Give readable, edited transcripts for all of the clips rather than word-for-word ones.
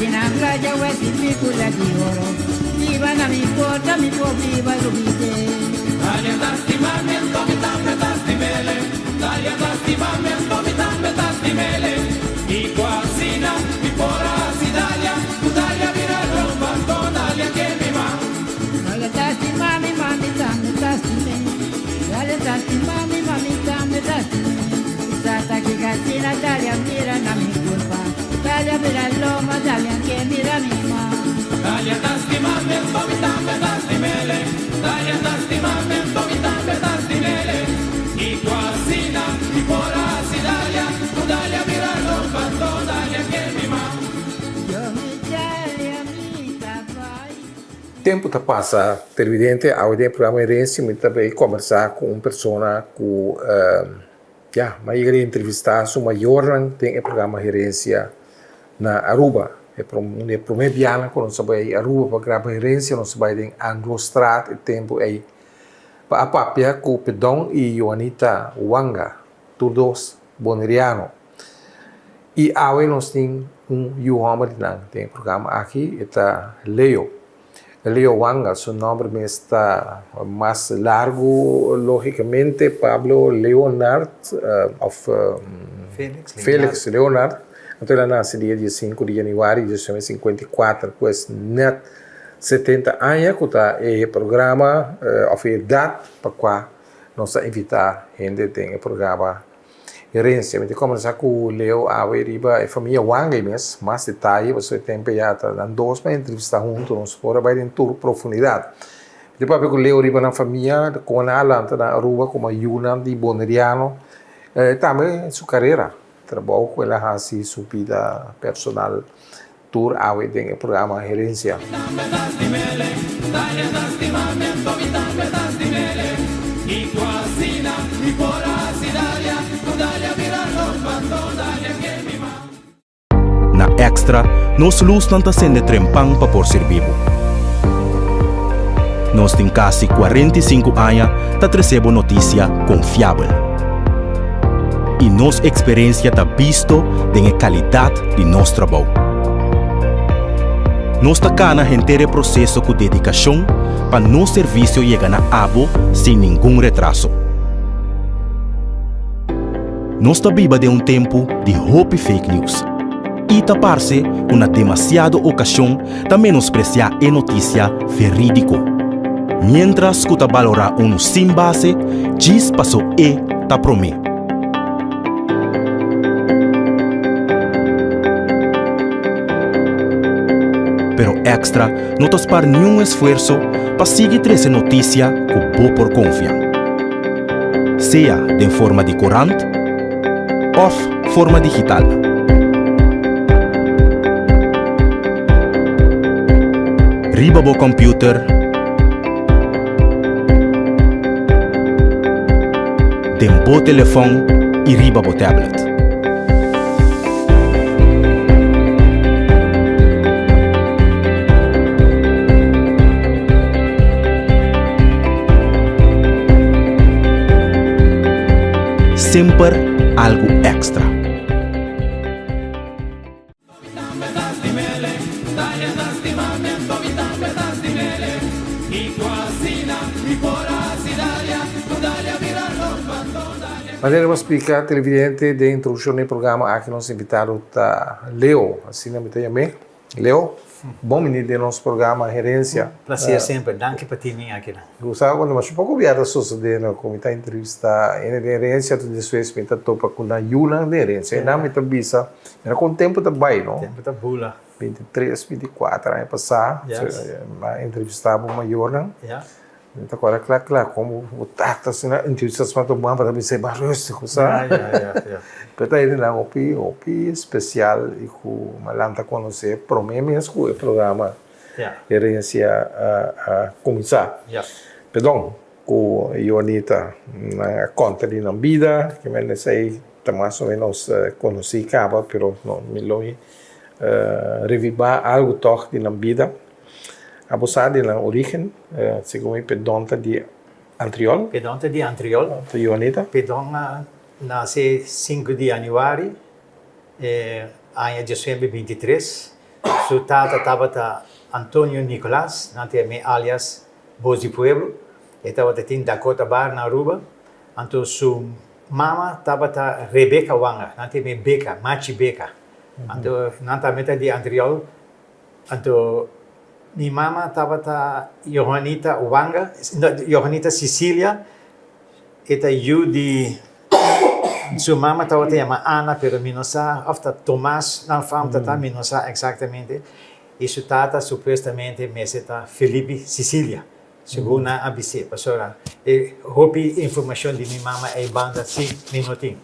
sinangla jawa tipikula di oro. Viva na mi porta mi può viva rubite. Dalia tastimamento mi tambe tastimele. Dalia tastimamento mi tambe tastimele. I quasina mi pora si dalia. Tu dalia vira romba con dalia che mi va. Dalia tastimami mami tambe tastime. Dalia tastimami mami tambe tastime. Sata che casina dalia mira na mi culpa. Dalia mira loma dalia che mira mi ma. Dalia tastimamento mi tambe tastimele. Dalia tastimamento mi tambe tastimele. I quasina mi pora si dalia. Tu dalia vira romba con dalia che mi va. Yo mi dalia mi tabai. Tempo tá passa, televidente, ao tempo programa Herensia, eu também conversar com uma pessoa que, mas eu queria entrevistar o maior tem o programa Herensia na Aruba. É para o primeiro ano quando nós vai Aruba para gravar Herensia, nós vai em Anglo-Strat, e tempo aí para a papia com o Pedon e Joanita Wanga, todos bonerianos. E aí nós temos homem tem programa aqui, está Leo Wanga, su nombre me está más largo, lógicamente, Pablo Leonard, Felix Leonard. Então, ele nasceu dia 5 de janeiro de 1954, pues net 70 anos, que está o programa, a idade para qual nós invitar gente tem o programa Herensia. Então, começar com o Leo, a família Wanga mesmo, mais detalhes, você tem que já dando dois para entrevistar juntos, nós podemos vai em toda profundidade. Depois, o Leo riba na família, com a Alanta na Aruba, como Yuna de Boneriano, também sua carreira, trabalho com ela, assim, sua vida personal, tour, aí tem o programa Herensia. Na Extra, nós luz não está sendo trempang para por ser vivo. Nós temos quase 45 anos para receber notícia confiável. E nossa experiência está visto da qualidade de nosso trabalho. Nós está cá na inteiro processo com dedicação para nosso serviço chegar na abo sem nenhum retraso. Nós está viva de tempo de hope fake news. E tapar-se uma demasiada ocasião de menospreciar a notícia verídico. Mientras que está valorar sem base, diz passou e tá promê. Pero Extra não está para nenhum esforço para seguir essa notícia com boa por confiança. Seja de forma de corante ou forma digital. Riba bo computer, dembo telefone e riba bo tablet. Sempre algo extra. Mas ele vai explicar, televidente, de introdução do programa, aqui nós invitado está Leo, assim não me tem Leo, bom menino de nosso programa Herensia. Prazer sempre, danke para ti aqui. Gostava quando mas um pouco viada sucedendo como está entrevista em Herensia, tudo isso é me topa com a Yuna de Herensia, não me bisa, era com tempo também, não? Tempo tá bula. 23, 24 anos passar, entrevistava uma Yuna. Então agora claro como o tacto assim na entrevista para tomar para me ser barroso, sabe? Pero aí na opi especial e com malanta conhecer promemes com o programa Herensia a começar. Perdão, com Joanita na conta de na vida, que me sei mais ou menos conheci capa, pero não me lo revivar algo toch de na vida. Abusado na origem, segundo pedonta de Antriol. Pedonta de Antriol. De Joanita. Pedonta nasceu 5 de janeiro, ano de 23. Su tata tabata Antonio Nicolás, nanti me alias Voz di Pueblo. E tabata tin Dakota Bar na Aruba. Anto su mama tabata Rebecca Wanga, nanti me Beka, Machi Beka. Anto nanta meta di Andriol. Anto mi mama tabata Johanita Wanga, Johanita Sicilia. Eta yu di su mama tabata llama Ana, pero mi no sa, afta Tomás, não fam tata, mi no sa exactamente. E su tata supostamente meseta Felipe Sicilia. Segundo a ABC, pastora. E hopi informação de minha mama é banda 5 minutinhos.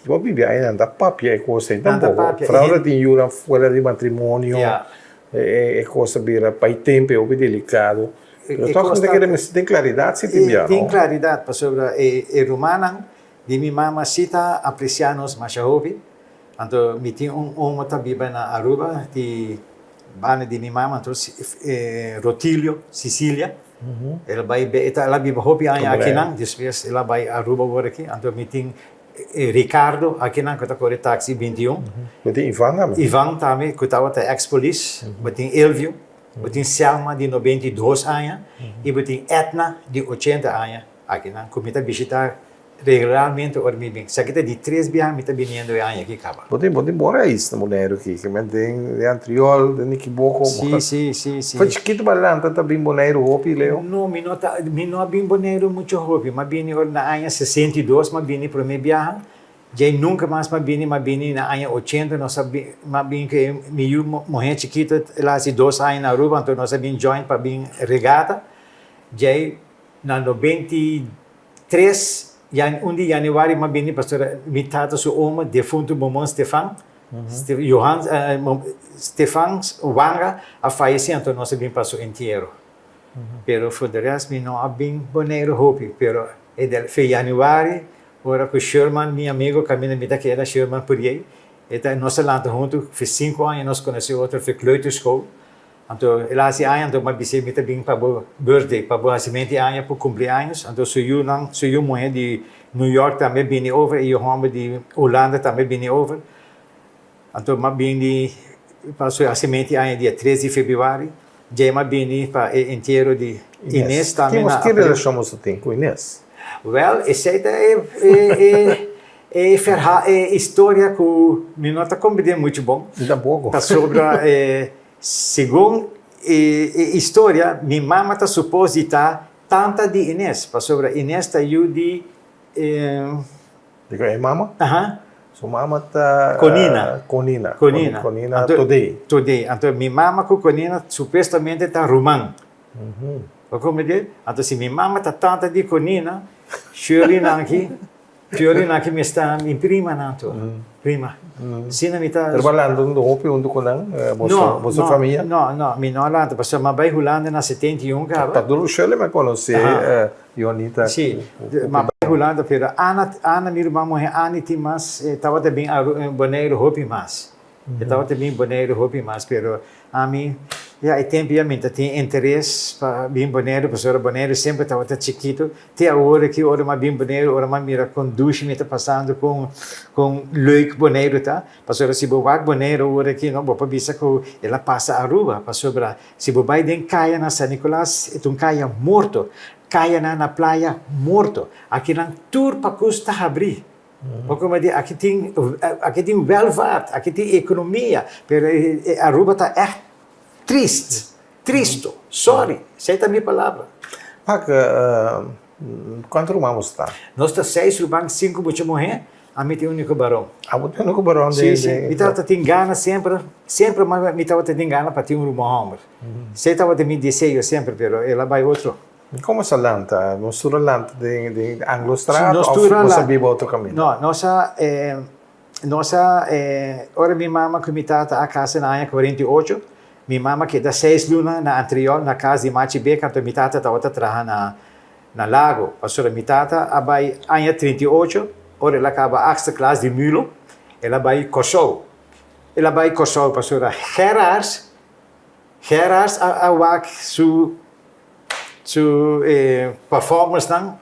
Hopi viaje anda papi é coisa então Anda pouco. papi, Fraude tem jura fora de matrimônio. Yeah. É coisa vira pai tempo é hopi delicado. Eu tô falando que tem claridade se tem bien, tem claridade, pastora. E romana de minha mama cita aprecianos macha hopi. Então, me tinha mata biba na Aruba de bana de minha mama, então Rotilio, Sicília. Ela vai ela biba hopi anya aqui não, depois ela vai Aruba agora aqui. Então, me tinha Ricardo aqui não, que tá corre táxi 21. Tem Ivan também. Ivan também, que estava até ex-police. Tem Elvio. Tem Selma de 92 anos. E tem Etna de 80 anos aqui não. Que me tá visitar regularmente or me bem. Se aqui tá de 3 bias, me tá vindo aqui acaba. Pode morar isso na mulher aqui, que me tem de antriol, de niquiboco. Sim. Foi chiquito balanta tá bem boneiro hopi leo. Não, me não bem boneiro muito hopi, mas bem na ano 62, mas bem para me viajar. Já nunca mais mas bem na ano 80, nós sabia, mas bem que meu morrer chiquito lá se 2 anos na Aruba, então nós bem join para bem regata. Já na 93 de januari, mas bem pastor mitata su oma defunto Momon Stefan, Stefan Wanga a falecido, então nós bem passou inteiro. Pero for the rest, me não bem boneiro hopi, pero foi januari, ora com Sherman, meu amigo, caminha me que era Sherman por aí, então nós lá junto, fez 5 anos, nós conhecemos outro, foi kleuterschool. Então, ela se aia, então, mas você me também para o birthday, para o nascimento aia, para o cumpleaños. Então, sou eu mulher de New York também vim over, e o homem de Holanda também vim over. Então, mas vim para o nascimento aia dia 13 de fevereiro. Já mas vim para o inteiro de Inês também. Que relação você tem com Inês? Well, essa é história que me nota como é muito bom. Ainda pouco. Está sobre segundo história, minha mama está suposta estar tanta de Inês, para sobre Inês está eu de diga é mama? Sua mama está Conina. Today. Então minha mama com Conina supostamente está romã. Como diz? Então se minha mama está tanta de Conina, Shirley aqui me está em prima nato. Prima. Sina me está trabalhando no hopi onde conan vossa família? Não, me não lá, porque eu vai Holanda na 71 cara. Tá do Shirley me conhecer Ionita. Sim, mas vai Holanda, pero Ana minha irmã morreu, Ana tinha mais, estava também boneiro hopi mais. Estava também boneiro hopi mais, pero a mim e tempo a mim tinha interesse para bem boneiro, porque o boneiro sempre estava chiquito. Até a hora que hora mais bem boneiro, hora mais mira com duche me está passando com leuk boneiro tá. Porque se você vai boneiro hora que não vou para bisa que ela passa a rua, para sobre se você vai dentro caia na San Nicolás, é caia morto, caia na praia morto. Aqui não tour para custa abrir. Porque aqui tem welvaart, aqui tem economia, pero a rua está echt triste, sorry, aceita a minha palavra. Quanto irmãos está? Nós estamos 6 irmãos, 5 muitos morrer, a mim tem um único barão. Tem um único barão de... Sim, me estava tendo gana sempre me estava tendo gana para ter um irmão. Você estava tendo desejo sempre, pero ela vai outro. Como essa lanta? Mistura lanta de anglo-estrada ou você vive outro caminho? Não, ora minha mama que me estava a casa na ano 48, minha mama que dá 6 lunas na anterior, na casa de Machi Beca, então minha tata estava trabalhando na lago. Pastora minha tata, abai ano 38, ora ela acaba a sexta classe de Mulo, ela vai Kosovo. Pastora Gerards a wak su performance não,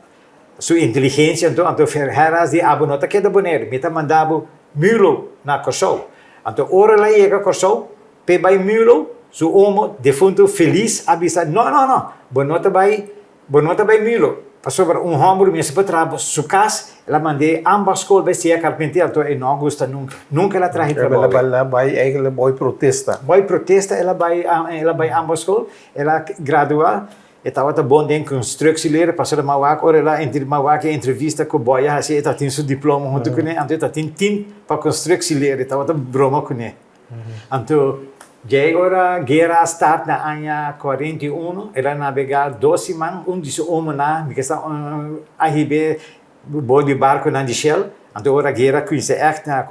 sua inteligência, então Gerards de abonota que é da boneiro, me tá mandava Mulo na Kosovo. Então ora lá chega Kosovo, Pebai Mulo, su homo, defunto feliz, avisa, não, bonota vai Mulo. Passou para homem, me para trabalho, su casa, ela mandei ambas escolas, vai ser carpinteiro, então não gosta nunca ela traz trabalho. Ela vai protesta. Vai protesta, ela vai ambas escolas, ela gradua, estava bom dentro construção leira, passou a Mauac, ora lá entre Mauac entrevista com boia, assim, ela tem seu diploma junto com ele, então ela tem time para construção leira, estava broma com ele. Então já agora guerra start na ano 41, ela navegar 12 man, disse homem na, porque está arribe bom de barco na Shell, então agora guerra que isso é na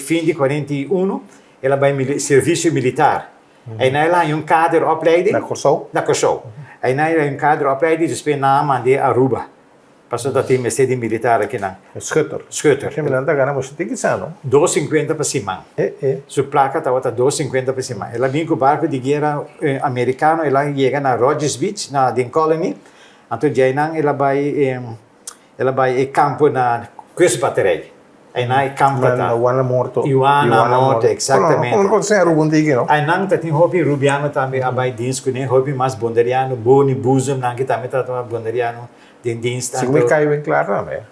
fim de 41, ela vai serviço militar. Aí ela tem cadro opleiding. Na Kosovo. Aí ela tem cadro opleiding, depois na mande Aruba. Passou da time sede militar aqui na. Schutter. Que me lembra agora, mas tem que ser, não? 250 para cima. Sua placa estava 250 para cima. Ela vinha com o barco de guerra americano, ela chega na Rogers Beach, na Din Colony. Então já ela vai campo na Coast Battery. Aí na campo na Wanga Morto. Morto, exatamente. Como você é Ruben Digi, não? Aí não tem hobby rubiano também, abai disco, né? Hobby mais bondariano, boni buzum, não que também tá bondariano. Segundo caiu bem claro, não é?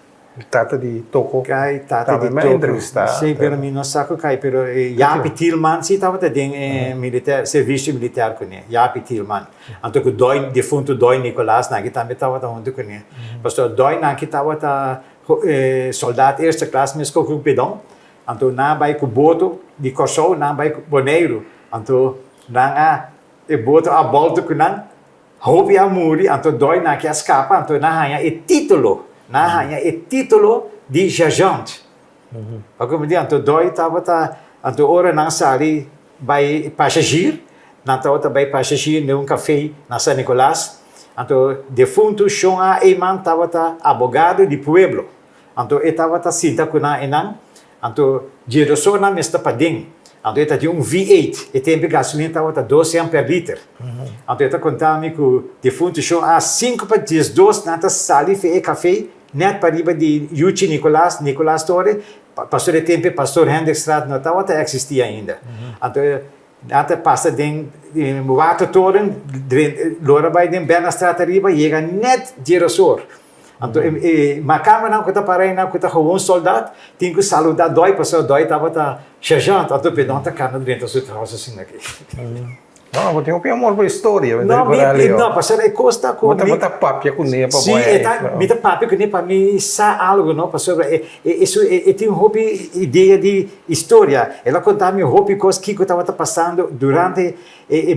Tata de Toco. Tata de Toco. Sim, pero mi não saco cai, pero Yapi Tilman, sim, tava tem militar, serviço militar com ele. Yapi Tilman. Então que doi defunto doi Nicolás, não que também tava junto com ele. Pastor doi não que tava soldado erste classe, mas com o pedão. Então na vai com boto de Kosovo, na vai com boneiro. Então na boto a volta com não. Houve a muri, então dói na que escapa, então na hanya é título de sergeant. Como diz, então dói então ora na sali vai passageiro, então vai passageiro num café na São Nicolás, então defunto chão a eman tava abogado de pueblo, então estava sinta com na enang, então direção na mesta pading. Então, ele tinha V8, e tem gasolina estava 12 ampere liter. Então, ele contava que o defunto show a 5 para 12, nada sali fez café, net para riba de Yuchi Nicolás Torre, pastor de tempo, pastor Hendrikstraat, não estava existia ainda. Então, nada passa de Water Torre, Lora vai de Berna Straat riba, chega net diretor. Então, macama não que tá parei não que tá com soldado, tem que saludar dói, passou dói tava sergeant, então pedão tá carne dentro do seu troço assim aqui. Não, eu tenho um amor por história, não, passou é costa com bota papia com nele para sim, bota papia com nele para mim sa algo, não, passou isso tem um hobby ideia de história. Ela contava meu hobby coisa que estava passando durante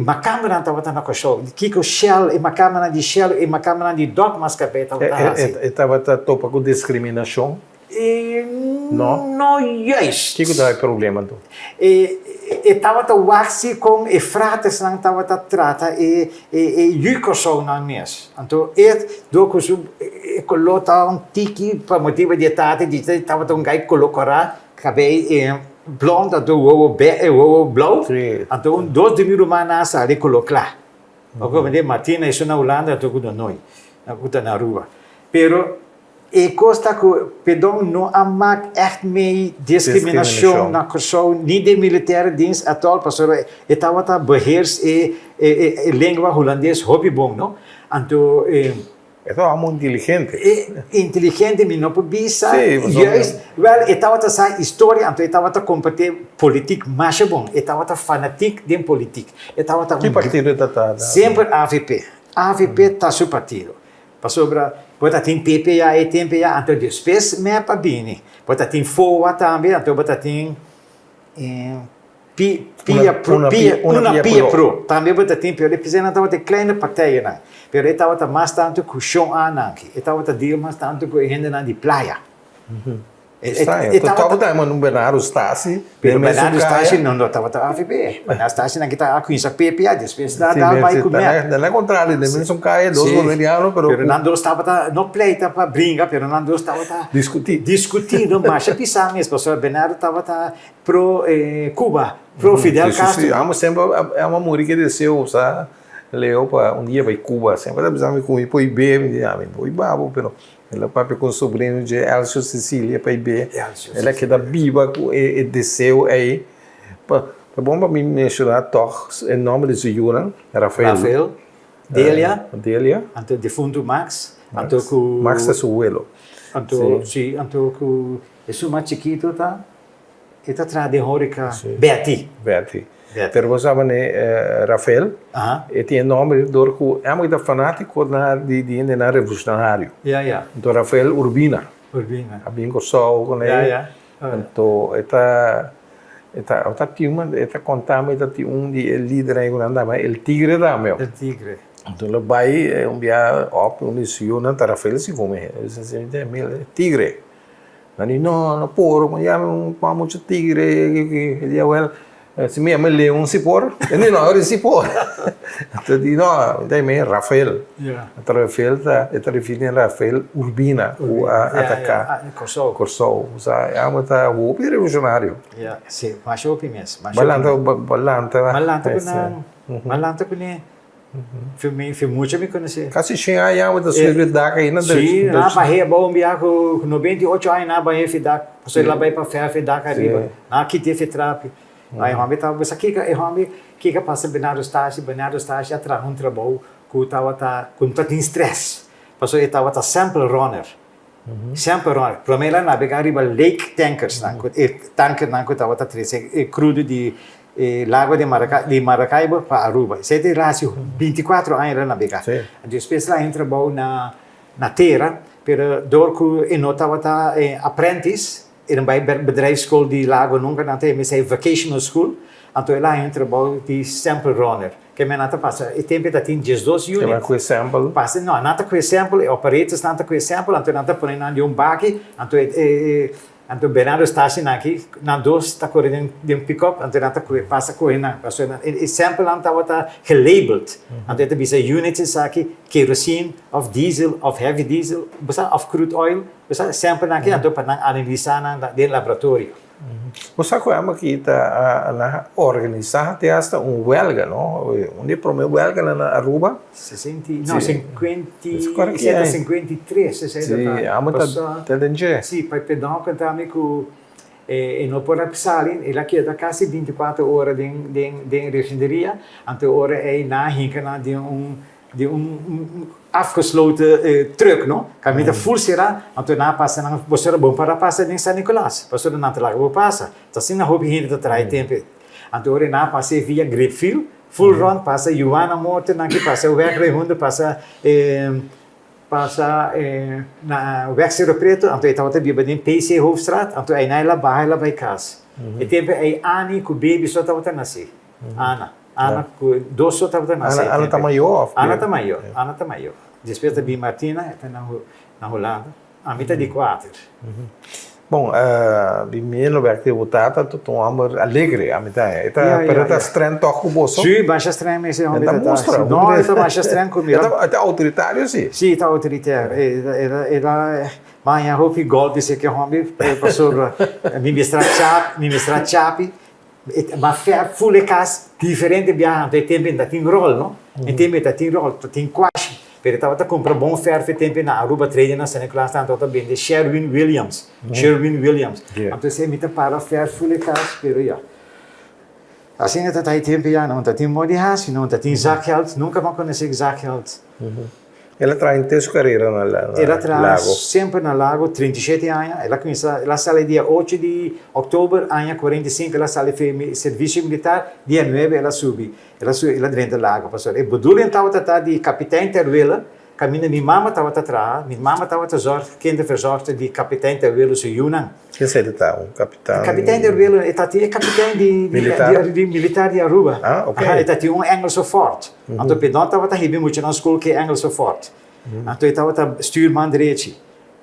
macama não estava na Kosovo, que o Shell, macama de Shell, e macama de Doc Mascapé estava topa com discriminação. Não, yes. Que dá problema do? Estava waxi com frates não estava trata e Kosovo não mesmo. Então do que colocou tiki para motivo de tate de estava gai colocar cabelo blonde do o blue. Então 2000 humanas ali colocar. Como de Martina isso na Holanda do que não na rua. Pero costa que pedom não há echt mee discriminação na Kosovo, nem de militar dienst atual, pastor, estava beheers língua holandês hobby bom, não? Então é muito inteligente. Inteligente, mas não bisa. Juist, wel, estava essa história, então estava combater política mais bom, estava fanático de política, estava que partido está? Sempre AVP. AVP está seu partido. Passou para bota tem PPA e TPA, então depois me para bine. Bota tem FOA também, então bota tem Pia Pro. Também bota tem Pia. Ele fizeram então uma kleine partij não. Pero ele estava mais tanto com chão ananque. Ele estava deal mais tanto com gente na de praia. Estava também no Bernardo Stasi. Bernardo Stasi não estava AVP. Bernardo Stasi não kita com isso PPA, depois da vai comer. Não é contrário, depois são caia dos governados, pero não estava no pleita para brincar, pero não estava discutindo, mas a pisar mesmo, professor Bernardo estava pro Cuba, pro Fidel Castro. Amo sempre é uma mulher que desceu, sabe? Leo para dia vai Cuba, sempre precisava comer para ir bem, foi babo, pero ela papai com sobrinho de Elcio Cecília para ir ela que da viva e desceu aí Tá bom para mim mencionar toch em nome de Juran, Rafael, Delia, Anto defunto Max, anto ku Max é seu abuelo. Anto ku isso mais chiquito tá? Eta tra de horica Betty. Pero você sabe né, Rafael, ele tinha nome door que é muito fanático na revolucionário. Então Rafael Urbina. A bem gostou com ele. Então eta contava eta de líder aí quando andava, el tigre da meu. El tigre. Então ele vai dia op unisio na Rafael se come. Ele tigre. Não por, mas já não muito tigre, ele é well. Se me chama Leão Cipor, ele não é Cipor. Então diz não, daí me Rafael. Então Rafael está referindo a Rafael Urbina, o atacar. Corsou, é uma o revolucionário. Sim, mas o mesmo. Malanta com ele. Foi muito me conhecer. Quase tinha aí uma das suas daca aí na sim, na Bahia bom biar com 98 anos na Bahia fidak, você lá vai para ferro fidak arriba. Na que teve trap. Aí homem tava mas aqui que passa Bernardo Stassi atrás trabalho que tava com tanto stress. Passou ele tava sample runner. Sample runner. Primeiro na pegar arriba lake tankers na tanker na que tava três crudo de Lago de Maracaibo para Aruba. Você tem lá 24 anos na beca. Depois lá entra bom na terra, pero door que não estava apprentice, era um bedrijfsschool de Lago nunca não tem, mas é vocational school. Então lá entra bom de sample runner. Que me nata passa, e tempo da tem 12 units. Tem com sample. Passa não, nata com sample, operators nata com sample, então nata põe na de baque, então Bernardo está assim aqui, na dois está correndo de pick-up, então nata passa correndo, e sample não estava gelabeled, então ele bisa units aqui, kerosene, of diesel, of heavy diesel, of crude oil, sample aqui, então para analisar no laboratório. Você conhece que está organizar até hasta huelga, não? Primeiro huelga na Aruba? 53, 60. Sim, está dentro. Sim, para pedão cantamos que e não pode passar ali, ele aqui está quase 24 horas de refineria, então hora é na hinca de afgesloten truck, no? Kan met full será, então na passa na você bom para passar em São Nicolás, passou na tela vou passa, tá assim na hobby ainda trai tempo, então hora na passa via Grapeville, full run passa Joana Morten aqui passa o Werk Hunde passa na Werk Cerro Preto, então estava também bem PC Hoofstraat, então aí na lá vai casa, e tempo aí Annie com baby só estava nascer, Ana, dois só estava nascendo. Ana está maior? Ana está maior. Depois da Martina, está na Holanda. A mim está de 4. Bom, primeiro vai ter votado, tu amor alegre, a mim está. Está estranho toque com você? Sim, baixa estranho, mas é um bocadinho. Não, está baixa estranho comigo. Está autoritário, sim? Sim, está autoritário. Mas eu hope gold disse que homem passou me mostrar chape. Mas full cas diferente biar tem tempo ainda tem rol, não? Em tempo ainda tem rol, tem quase. Pero estava a comprar bom ferro tempo na Aruba trading na São Nicolás, então também de Sherwin Williams. Então você me para ferro full cas, pero já. Assim está aí tempo já não, tá tem modihas, não tá tem zakgeld, nunca vou conhecer zakgeld. Ela traz em sua carreira na lago? Ela traz sempre na lago, 37 anos. Ela saiu dia 8 de outubro, ano 45, ela saiu de serviço militar, dia 9 ela subiu. Ela dentro do lago. E Budulin estava de capitão Teruela, caminho minha mama estava atrás, minha mama estava quem verzorgde de capitão Teruela, seu Yunan. Quem sei de tal? Capitão? Capitão Teruela, ele é capitão de militar de Aruba. Ah, ok. Ele é Engels so forte. Então, pedão estava a muito na escola que é Engels so forte. Então, ele estava stuurman direito.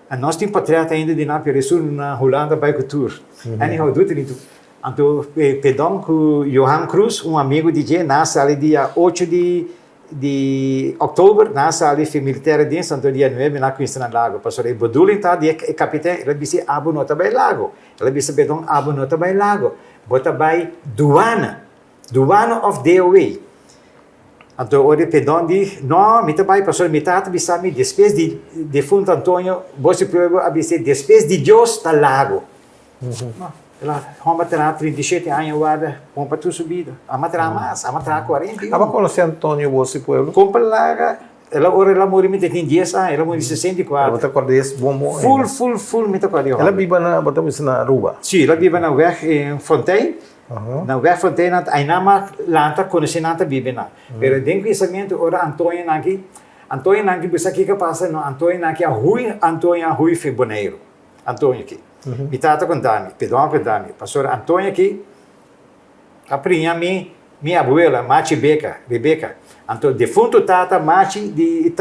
E nós tínhamos patriota ainda de na Peresul na Holanda bij cultuur. En hij doet er niet toe. Então, pedão com Johan Cruz, amigo de Jay, nasce ali dia 8 de outubro, nasce ali foi militar de dienst, então dia 9 na Quinta na Lago. Pastor, e bedoeling tá de capitão, ele disse abo nota bij Lago. Ele disse pedão abo nota bij Lago. Bota bij douane of DOA. Então, o pedão diz, não, me trabalho, pastor, me trata de saber, depois de Fundo Antônio, você prova a dizer, depois de Deus está Lago. ela vamos terá 37 anos guarda, vamos para tu subida. Vamos terá mais, vamos terá 40. Aba conhece Antônio Bossi Pueblo? Compra lá, ela morreu me tem 10 anos, ela morreu em 64. Bota cordes bom. Full me toca ali. Ela vive na Aruba. Sim, ela vive na weg em Fontaine. Na weg Fontaine, aí na lanta conhece nada vive na. Pero dentro desse ambiente, ora Antônio aqui bisa que passa no Antônio aqui a Rui Feboneiro. Antônio aqui. Me trata com Dami, perdão com Dami. Pastor Antônio aqui, a minha abuela, Mati Rebeca. Então, defunto tata Mati de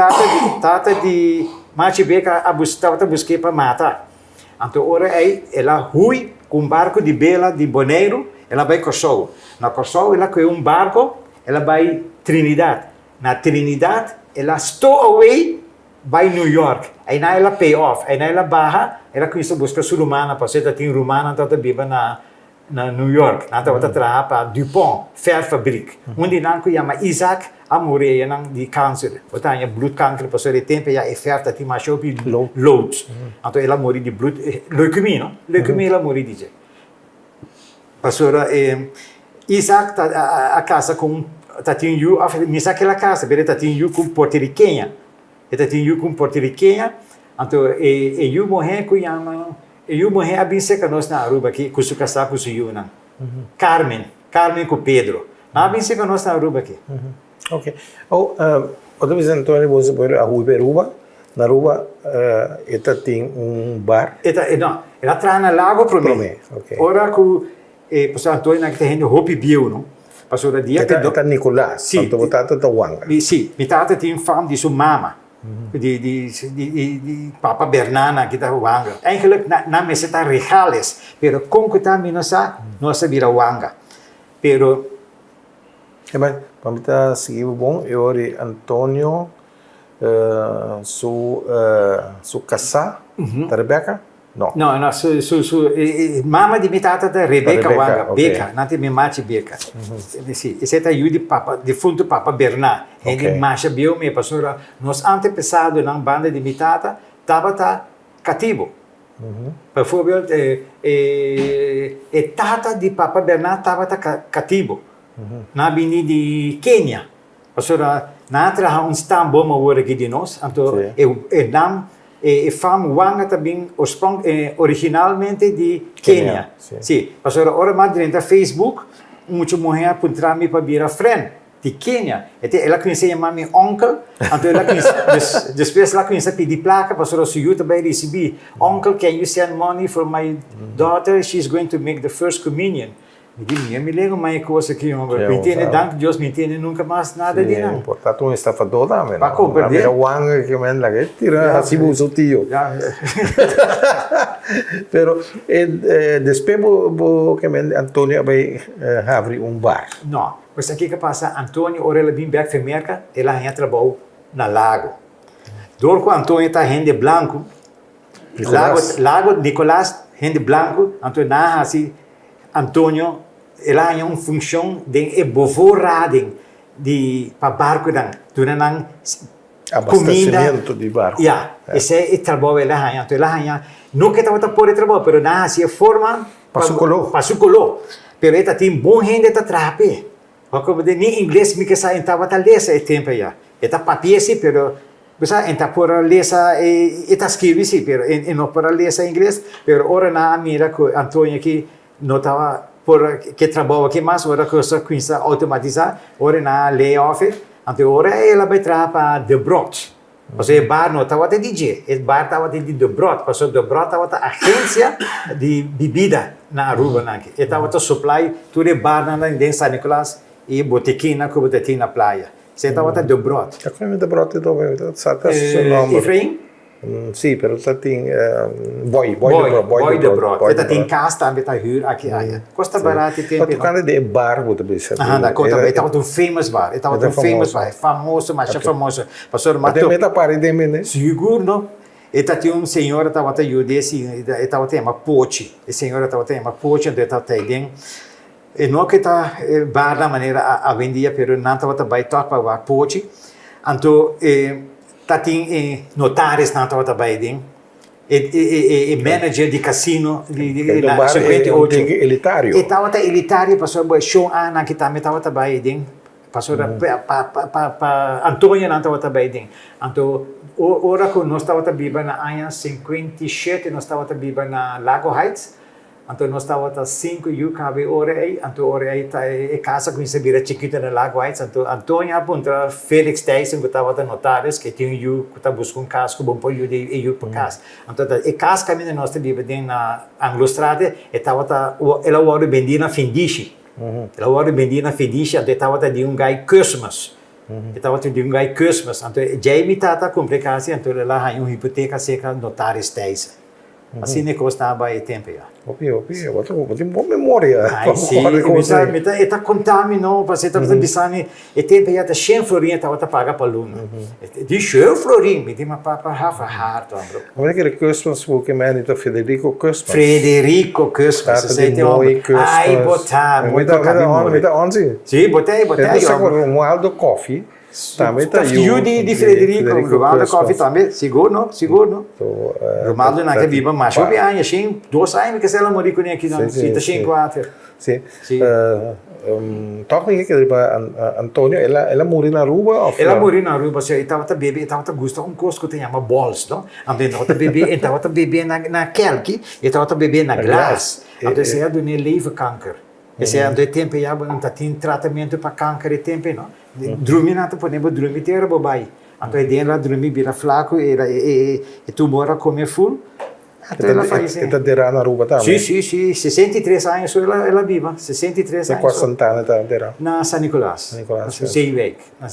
Mati Beca estava buscando para matar. Então, ora aí, ela Rui com um barco de Bela de Boneiro, ela vai Kosovo. Na Kosovo, ela com um barco, ela vai Trinidad. Na Trinidad, ela stowaway vai New York. Aí na ela pay off. Aí na ela barra, ela começa a buscar sua rumana, para ser que rumana então vive na New York. Na então trabalha para DuPont, Fairfabric. Onde não que chama Isaac Amore, não de câncer. Botanya bloedkanker, para ser tempo já é ferta ti mais op loads. Então ela morre de leucemia, não? Leucemia ela morre de. Pastora Isaac a casa com tatinho, misa aquela casa, bere tatinho com porto-riquenha. Tatinho com porto-riquenha. Então eu morri com eu morri a bem seca nós na Aruba aqui, com o casar com o senhor não. Carmen com Pedro. Na bem seca nós na Aruba aqui. Ok. Outra vez Antônio você foi a Aruba. Na Aruba, ela tem bar. Ela traz na lago para mim. Ora que pastor Antônio na que tem hopi bio, não? Pastor dia que Ela Nicolás. Sim. Então botata da Wanga. Sim, me tata tem farm de sua mama. De Papa Bernana que está Wanga. Eigenlijk na mesa está regales, pero como que está nossa vira Wanga. Pero Mas vamos estar seguindo bom. Eu ori Antônio, su casa, da Rebeca? Não. não, mama de mitata da Rebeca Wanga, okay. Beca, não tem me mate Beca. Sim, esse é o de Papa, defunto Papa Bernard. Ele marcha bio me pastora, nos antepassados na banda de mitata estava cativo. Por exemplo, tata de Papa Bernard estava cativo. Na bini de Quênia. Pastora, na traha stambo mawara aqui de nós, então fam Wanga também originalmente de Quênia. Sim. Pastora, ora madre na Facebook, muito mulher apontar-me para vir friend de Quênia. Então ela conhecia mami uncle, então ela conhecia, depois ela conhecia pedir placa, pastora, se eu também recebi, uncle, can you send money for my daughter? She's going to make the first communion. Me lembro mais coisa que me entende, dank Deus me entende nunca mais nada de não. Portanto, um estafador também. Para compreender. A Wanga que me lá que tira assim o seu tio. Pero depois que me Antônio vai abrir bar. Não, mas aqui que passa Antônio, ora ele vem back América, ela entra bom na lago. Dor com Antônio tá rende branco. Lago Nicolás rende branco, Antônio na assim Antônio ela é uma função de evorading de para barco dan durante abastecimento de barco. Esse é o trabalho ela então ela não que estava por trabalho, pero na assim forma pasucolô. Pero ela tem bom gente tá trape. Como de nem inglês me que sai estava tá lesa é tempo já. Eta papel sim, pero bisa enta por lesa eta escrever sim, pero não por lesa inglês, pero ora na mira que Antônio aqui não estava por que trabalho aqui mais ora coisa coisa automatizar ora na layoff então ora ela vai trabalhar para The Brot porque bar não estava de DJ o bar estava de The Brot porque The Brot estava a agência de bebida na Aruba aqui estava a supply tudo bar na São Nicolás e botequina que botequina na praia você estava The Brot tá como The Brot então sabe seu nome Efraim. Sim, pero ela tem boy de brot. Ela tem casa também tá huur aqui aí. Custa barato tem. Mas tu cara de bar você também sabe. Da conta bem, estava um famous bar. Estava um famous bar, famoso, mas famoso. Pastor Mato. Até meta parede de mim, né? Seguro, não? Ela tinha senhor estava até judece, estava tem uma poche. A senhora estava tem uma poche, então estava tem. E não que tá bar da maneira a vendia, pero não estava também toque para a poche. Então tating notaris na tawa tabay din. manager de casino de na bar 58. elitário. E tava ta elitário, passou show ana que também tava trabalhando ding. Passou pa Antônio não tava trabalhando. Então, ora que nós tava trabalhando na área 57, nós tava trabalhando na Lago Heights. Então nós tava 5 UKB ora aí, então ora aí tá casa com essa vira chiquita na Lago Heights. Então Antônio aponta Felix Tyson que tava notários que tinha que tá buscando casco bom para de para casa. Então e casa caminho nós tá vivendo na Anglostrade e tava ela hora vendia na Fendici. Ela hora vendia na Fendici, então tava de guy Christmas. Tava de guy Christmas. Então Jamie tá complicado, então ela tem uma hipoteca seca notários Tyson. Assim nem costava aí tempo já. Eu tenho boa memória. Ai, sim, está contaminou, você está pensando, e tempo já está cheio de florinha, está paga para aluno. De cheio de florinha, me tem uma papa rafa harto, bro. Como é que era Christmas, porque man, então Federico Christmas. Frederico Christmas, você tem um... Ai, botar, muito Muita 11. Sim, botei. Essa agora um Aldo Coffee. Também tá aí de Frederico, Romaldo Coffee também, seguro. Romaldo não quer viver mais, eu bem, assim, 2 anos que se ela morrer com ele aqui, não, se tá sem 4. Sim. Toca que Antônio, ela morreu na rua? Ela morreu na rua, você estava bebê, estava gostando coisa que tem chama balls, não? Estava bebê na kelk, estava bebê na glass. Então você é do leverkanker. Esse é do tempo já, não tem tratamento para câncer e tempo, não? Dormir não podemos dormir ter bobai. Então ela dormir vira flaco e tumor a comer full. Até ela faz isso. Está derá na rua também? Sim. 63 anos ela viva. 63 anos. Qual Santana está derá? Na São Nicolás. Zeeweg. Não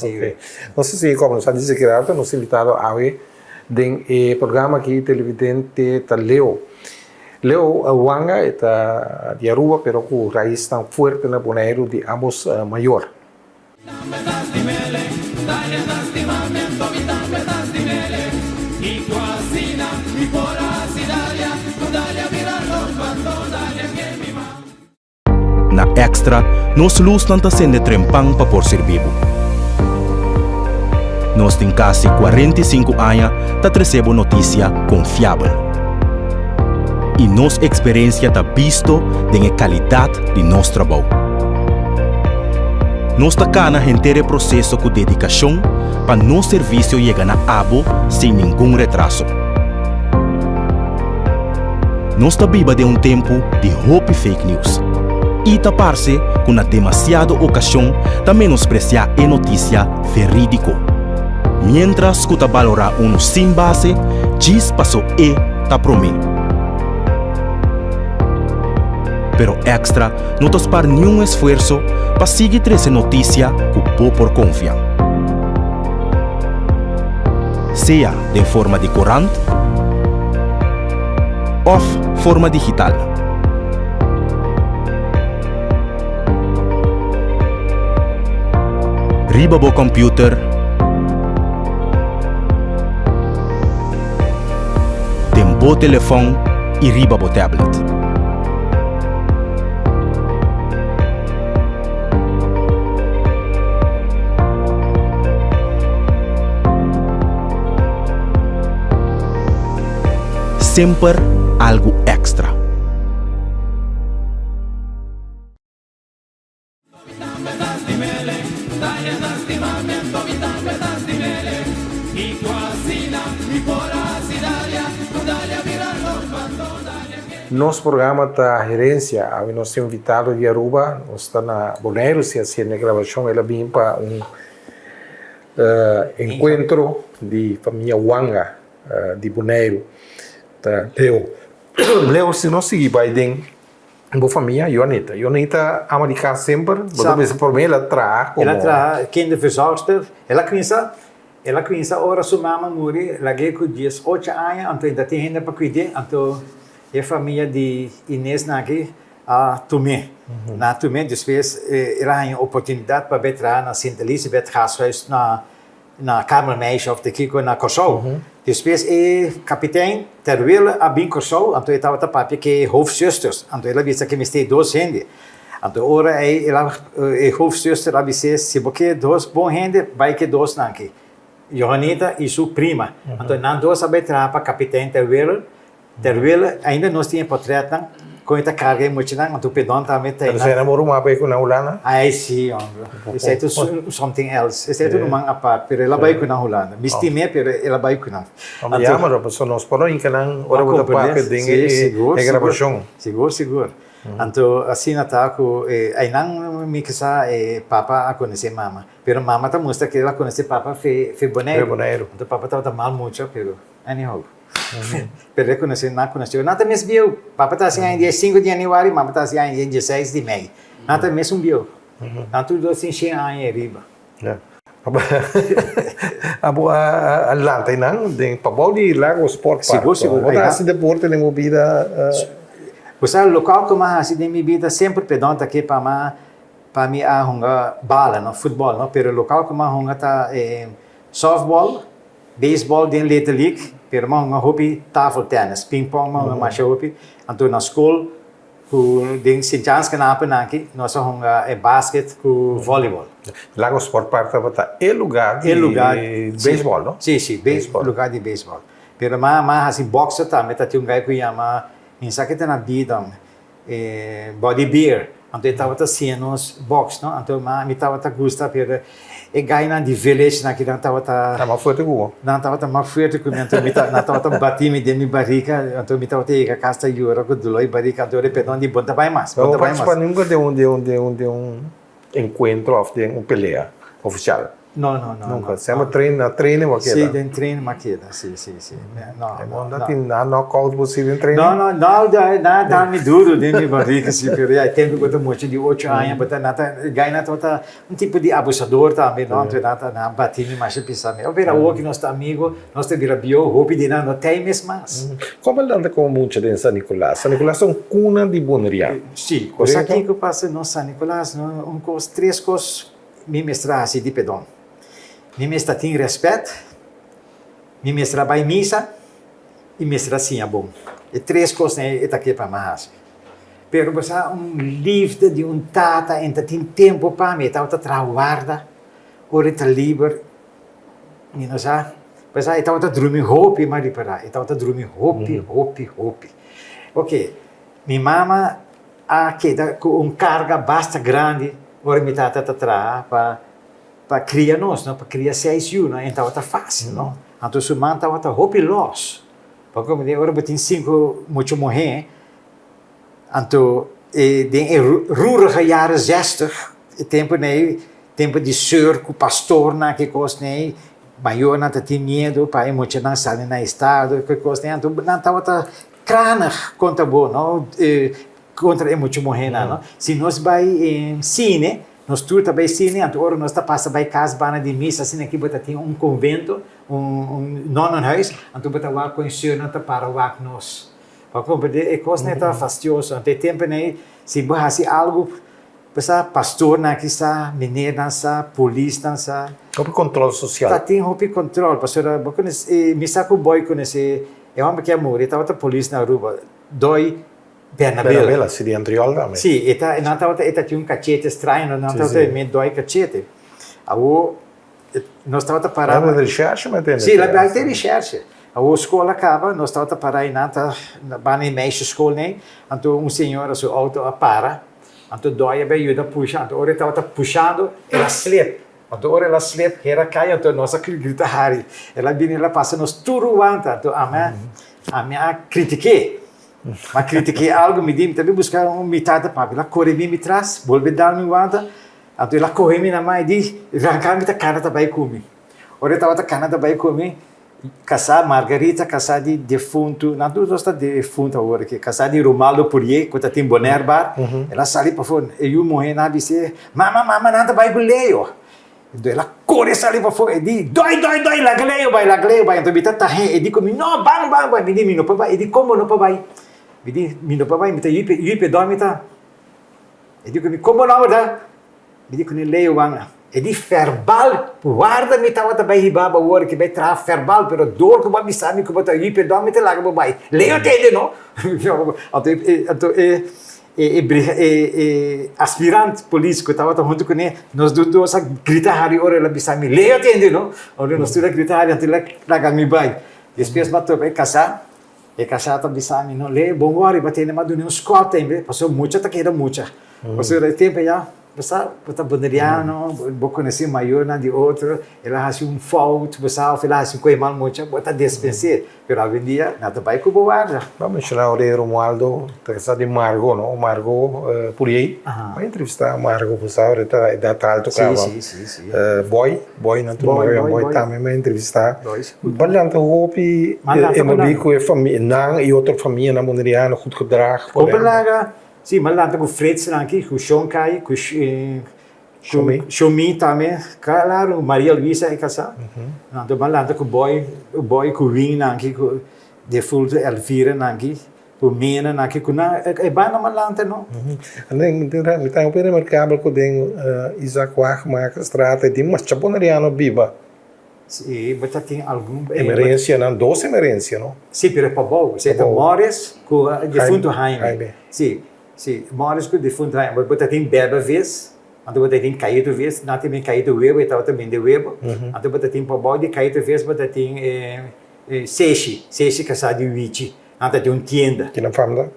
sei se como nós dizemos que era, nós invitado a ver o programa aqui televidente está Leo Wanga está de Aruba, pero com raiz tão forte na boneiro de ambos maior. Na Extra, nós luz não está sendo trempang para por ser vivo. Nós tem quase 45 anos para receber notícia confiável. E nossa experiência está visto da qualidade de nosso trabalho. Nós está cá na inteiro processo com dedicação para nosso serviço chegar na abo sem nenhum retraso. Nós está viva de tempo de hope fake news. E está parce com uma demasiada ocasião de menospreciar a notícia verídico. Mientras que está valorar sem base, diz passou está prometo. Pero Extra não te espera nenhum esforço para seguir essa notícia que pô por confiar. Seja de forma de corante ou forma digital. Riba bo computer, tem bo telefone e riba bo tablet. Sempre algo extra. Nosso programa está Herensia, nós temos invitado de Aruba, nós estamos na Bonaire, se assim na gravação, ela vem para encontro de família Wanga de Bonaire. Leo, se nós seguir vai dentro, boa família, Jonita ama de casa sempre, mas por mim ela traz. Ela traz kinderverzorgster, ela criança ora sua mama morre, ela ganha com 18 anos, então ainda tem ainda para cuidar, então a família de Inês aqui a Tomé. Na Tomé, depois ela tem oportunidade para entrar na Sint Elisabeth Gashuis na Kamermeisje of de Kiko na Kosovo. Depois o kapitein terwijl a bem Kosovo, então estava a papia que hoofdzusters, então ela disse que me tem 2 hende. Então ora ela hoofdzuster ela disse se porque 2 bom hende, vai que 2 nanki. Johanita e sua prima. Então não 2 a entrar para kapitein terwijl Terwijl, ainda nós tínhamos portret, com esta carga emocional, tu pedon também tem. Você namorou uma vez com a Holanda? Ai, sim, homem. Isso é tudo something else. Isso é tudo uma parte, pero ela vai com a Holanda. Me estimei, pero ela vai com a. Homem, mas pessoa nós podemos ir canang ora botar parte de gravação. Seguro. Então, assim tá com aí não me casa papa a conhecer mama, pero mama tá mostra que ela conhece papa fe boneiro. Então papa tá mal muito, pero anyhow. Pero reconheceu, não conheceu. Nada mesmo viu. Papa tá assim em dia 5 de janeiro, mama tá assim em dia 16 de maio. Nada mesmo viu. Não tudo assim cheio aí riba. Abo Atlanta não, tem Pablo de Lago Sport Park. Seguro. Outra assim deporte na movida. Você local como assim de minha vida sempre pedonta aqui para mim a honga bala, no futebol, no, pero local como a honga tá softball, baseball den Little League, pero mga hobby tafel tennis, ping pong mga masya hobby. Anto na school, ku den si chance ka na aqui, nossa honga basket ku volleyball. Lago Sport Park tá lugar de baseball, não? Sim, lugar de baseball. Pero assim boxe também tá tinha um gai que chama minsa kita na bidang body beer. Anto estava tá cenos box, não? Anto me estava tá gusta pero gai na de village na que não estava tá. Tá mais forte que o. Não estava tá mais forte que o anto me estava tá bati me de mi barriga, anto me estava te a casta yura com dolor barriga, anto ele pedon de bonta vai mais. Bonta vai mais. Nunca de um encontro ou de pelea oficial. Não. Nunca. Sempre treino maqueda. Sim, tem treino maqueda. Sim. Não. Não tem knockout possível em treino. Não, dá me duro de me barriga, sim, pero aí tempo que eu muito de 8 anos, mas nada, ganha nada tipo de abusador também, não, nada, na batimos mais pensar, eu vera o que nosso amigo, nós te vira bio, hobby de não tem mais. Como anda com muito de San Nicolás? San Nicolás é cuna de boneria. Sim, coisa aqui que passa no San Nicolás, três coisas me mostrar assim de pedão. Me mestra tem respeito, me mestra vai missa e mestra sim é bom. E três coisas é aqui para mais. Pero você livre de tata, ainda tem tempo para me, tá trabalhar, ora tá livre, não sabe? Mas aí tá dormir hope, mas para, tá dormir hope. Ok, minha mama aqui com carga basta grande, ora me tá para criar nós, não, para criar 6 anos, não, então tá fácil, não. Então sua mãe tá hope loss, porque como de agora tem 5 muito morrer, então de rura jaren 60, tempo de surco, pastor na que coisa nem maior não tem medo para emocionar sair na estado, que coisa nem então não tá crana contra bom, não, contra muito morrer não. Se nós vai em cine nós tour também cine, agora nós passa by casa bana de missa, assim aqui bota tem convento, nonnenhuis, então bota lá conhecer não para lá nós. Porque é coisa não tá fastidioso, até tempo nem se bahasi algo, passa pastor na que está, mineiro na está, polícia na está. Houve controle social. Tá tem houve controle, pastor, porque me saco boy conhecer, é homem que amor, estava a polícia na rua, doi Bernabela, si rientriol também. Sì, tinha um cachete estranho, não estava meio dói cachete. Aí, nós estávamos parando. Mas recherche, mas tem. Sim, lá tem recherche. A escola acaba, nós estávamos parando na bana meisje escola, né? Então, senhor, a sua auto para, então dói, vai ajuda a puxar. Então, estava puxando, ela slip. Então, ela slip, ela cai, então, nossa grita Harry. Ela vem, ela passa, nós tudo aguenta. Então, a minha critiquei. Mas critiquei algo, me disse, também buscar metade para ela corre me traz, volve dar me guarda, então ela corre me na mãe e diz, arrancar me cara também comigo. Ora estava cara também comigo, casar Margarita, casar de defunto, não tudo está defunto agora que casar de Romaldo Purier, quando tem boné bar, ela sai para fora, e eu morri na disse, mama nada vai guleio. Então ela corre sai para fora e diz, dói, lagleio vai, então me tá e diz comigo, não, bang, me diz, me não vai, e diz como não vai. Me não vai, me tá yupe dorme tá. E digo como não dá? Me digo nem leio Wanga. E di verbal, guarda me tava também ribaba o hora que vai tra verbal, pero dor que vai me sabe que bota yupe dorme te larga vai. Leio te não. Aspirante político tava junto com ele, nós dois gritar hari hora ela bisa me leio te não. Ora nós tudo gritar hari até lá me vai. Depois matou vai casar. E casata bisami no le bongori batene ma duni un squat tempo, passò mucha ta queda mucha. Passò il tempo ya, basta bota boneriano, bo conheci maior na de outro, ela hasi um fault, basta ela hasi coi mal mucha, bota despenser. Pero hoje em dia, nada vai com boa. Vamos mencionar o Romualdo, está de Margo, não? O Margo, por aí. Vai entrevistar o Margo, você sabe, da tal tocava. Sim. Boy, não tu Boy também vai entrevistar. Balanta hopi, bico é família, não e outra família na Mondriano, goed gedrag. Copenhaga, sim, mas lá com Freds aqui, com Shonkai, com Shomi também, claro, Maria Luisa é casada. Então, mas lá com o boy com Wing aqui, com de fulto Elvira aqui, com Mena aqui, com é bem na malanta não. Então, o remarcável que tem Isaac Wachmark, estrada de mas Chaponeriano Biba. Sim, mas tem algum emergência, não, 12 emergência, não? Sim, pero para bom, você tem Morris com defunto Jaime. Sim, Morris com defunto Jaime, mas você tem Beba vez. Então você tem caído vez, não tem caído web, então também de web. Então você tem para bom de caído vez, você tem Seishi casado de Wichi. Então tem tienda. Que não fala?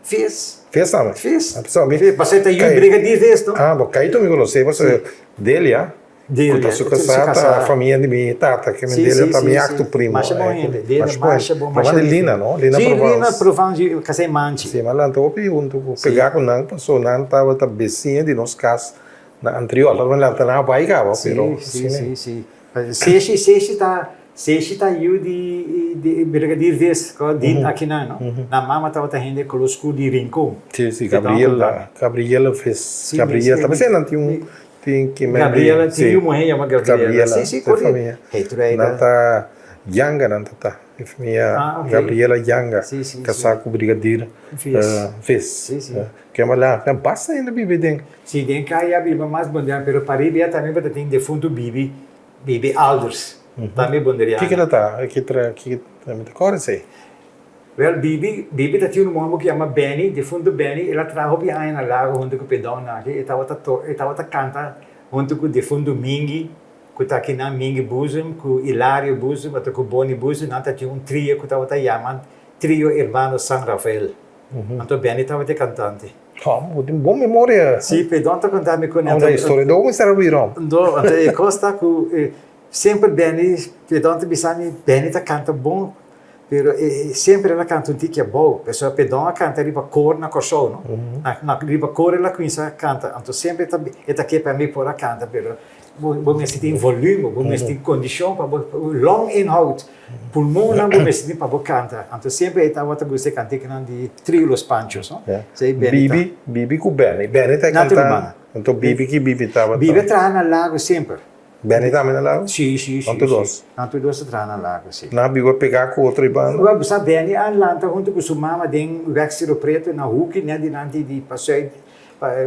Fez também? Fez. A pessoa me. Você tem briga de vez, não? Ah, bom, caído me conhece, você dele, ah? Dele, sua casada, a família de minha tata, que dele também é acto primo. Mas é bom ainda, dele é bom. Mas é Lina, não? Sim, Lina Provence, casei manche. Sim, mas lá estou perguntando, pegar com não, passou não, estava a vizinha de nós casa na anterior, mas lá está na baigava, pero. Sim. Seishi tá eu de brigadeiro vez, que aqui não. Na mama estava tendo conosco de rincão. Sim, Gabriela fez. Gabriela, também você não tinha que Gabriela tinha uma rei, uma Gabriela. Sim, família. Nanta Yanga, nanta família Gabriela Yanga, casar com o brigadeiro. Fez. Que é uma lá, não passa ainda bibi dentro. Sim, dentro cai a bibi mais bonita, pero para ir também para ter defunto bibi Alders. Também bonita. O que ela tá? Que também tá cor sei. Well, Bibi tá tinha um homem que chama Benny, defunto Benny, ela trabalhou aí na lago junto com o pedão aqui, e tava canta junto com o defunto Mingi, que tá aqui na Mingi Buzum, com Hilário Buzum, até com Boni Buzum, então tinha um trio que tava chamando Trio Hermano San Rafael. Então Benny tava te cantante. Tem boa memória. Sim, pedão tá cantando com ele. A história do homem será o irmão. Então, costa com sempre Benny, pedão tá bisani, Benny tá canta bom. Pero sempre ela canta um tique bom, pessoa pedão canta riba cor na corso, não? Na riba cor ela começa canta, então sempre está aqui para mim por a canta, pero vou tem volume, vou tem condição para long inhoud, pulmão não vou tem para cantar, então sempre está outra coisa canta que não de trio Los Panchos, não? Bibi com Benny está cantando, então Bibi estava. Bibi está na lago sempre. Benny também na lago? Sim. Tanto dois está na lago, sim. Na biba pegar com outro ibano? Sabe, Benny, a lanta junto com sua mama, tem o vexiro preto na Huki, né, de passeio,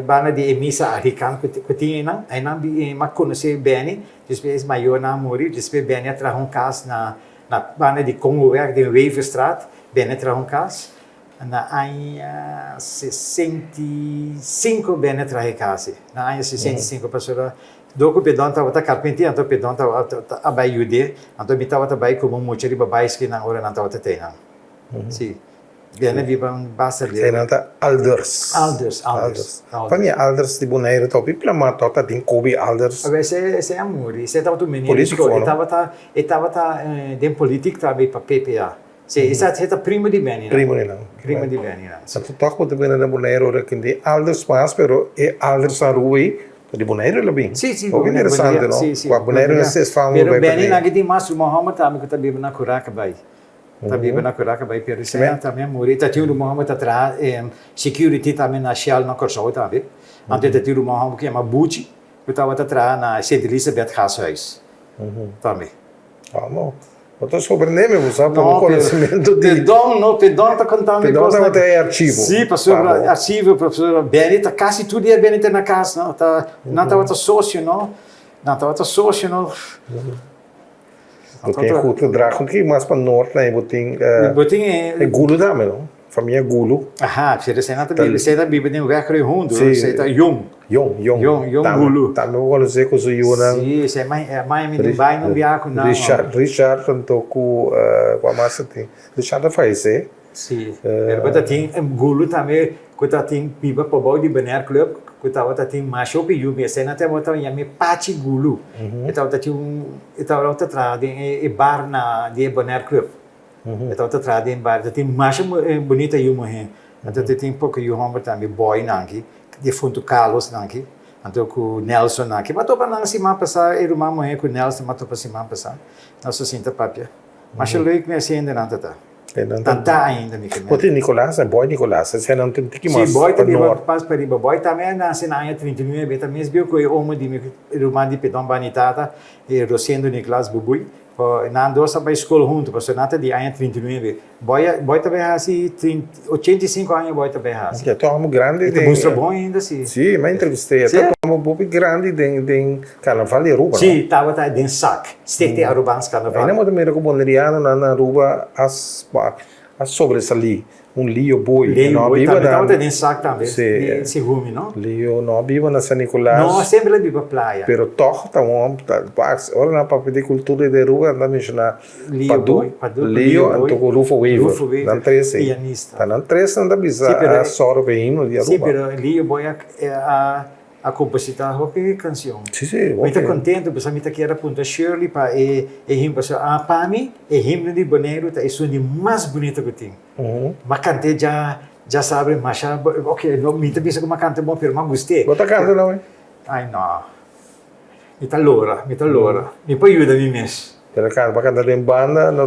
bana de emissa arican que tinha, não? Aí não me conheci Benny, depois maior não morreu, depois Benny atrás casa na bana de Congo, de Waverstraat, Benny atrás casa. Na ano 65 Benny atrás casa. Na ano 65 pastora. Doko pedon estava carpinteiro, então pedon estava a baiude, então me estava também como mochari babais que na hora não estava tendo. Sim. Bene viva um basta ali. Sei não tá Alders. Para mim Alders de boneiro top plama tota tem Kobe Alders. Mas esse é amor, esse estava do menino. Estava de política também para PPA. Sim, esse é primo de Benny. Primo de Benny. Então toco de boneiro boneiro que de Alders mas pero é Alders a rui. De boneiro ele bem. Sim. O interessante, não? Com a boneiro vocês falam bem. Pero Benny na que tem mais o Muhammad também que está bebendo na curaca vai. Está bebendo na curaca vai, pero isso também morre. Está tendo o Muhammad atrás, security também na Shell na Corso também. Antes está tendo o Muhammad que é uma Bucci, que estava atrás na St. Elizabeth Gashuis. Também. Não. Outro sobrenome, você sabe, o conhecimento de... Pedon está contando. Pedon está até arquivo. Sim, professor, arquivo, professor Benny, está quase tudo é Benny na casa, não? Não está outro sócio, não? Tem outro drago que mais para o norte, né? Botem é Gulo também, não? Família Gulo. Você está bebendo em Vecre Hundo, você está Jung. Yong Gulu. Também vou dizer que o Yunang. Sim, se mai me não vai não viaco não. Richard tanto com a massa tem. Richard faz, Sim. Pero tem Gulu também, quando tem pipa para boi de Bener Club, quando tem macho pe yume, se na te bota yame Pachi Gulu. Então tá tra de bar na de Bener Club. Então tá tra de bar, tem macho bonita yume he. Então tem pouco yume também boy nangi, de fundo Carlos nangi. Então com Nelson nangi. Mas topa nang semana passada, eu mamo he com Nelson, mas topa semana passada. Nosso sinta papia. Mas eu leio que me acende nanta tá. Tanta ainda, Pode Nicolás, boy Nicolás, você não tem que mais. Sim, boy também passa para riba. Boy também nasce na área 39, também viu que o homem de Romano de Pedão Banitata e Rosendo Nicolás Bubui, na andosa para a escola junto, para sonata de área 39. Boy também assim 85 anos, boy também assim. Que é grande. Então mostra bom ainda sim. Sim, mas entrevistei até como bobi grande de carnaval de Aruba. Sim, estava tá de sac. Stete Arubans carnaval. Ainda muito melhor que o boneriano na Aruba as sobressalir. Lio boi. Lio boi também estava de sac também. Se rume, não? Lio não viva na San Nicolás. Não, sempre lá viva praia. Pero toch tá ora na papel de cultura de Aruba anda mencionar Padu, Lio, anto Rufo Weaver. Dan três. Pianista. Dan três anda bisa a sorbe hino de Aruba. Sim, pero Lio boi a compositar qualquer canção. Sim. Muito contente, porque a minha que era ponta Shirley para him para mim, himno de Boneiro é o mais bonito que tem. Mas cantei já sabe, mas ok, não me pensa que uma canta bom, mas gostei. Bota canta não é? Ai não. Me tá loura. Me pode ajudar me mesmo. Ela canta em banda? Não.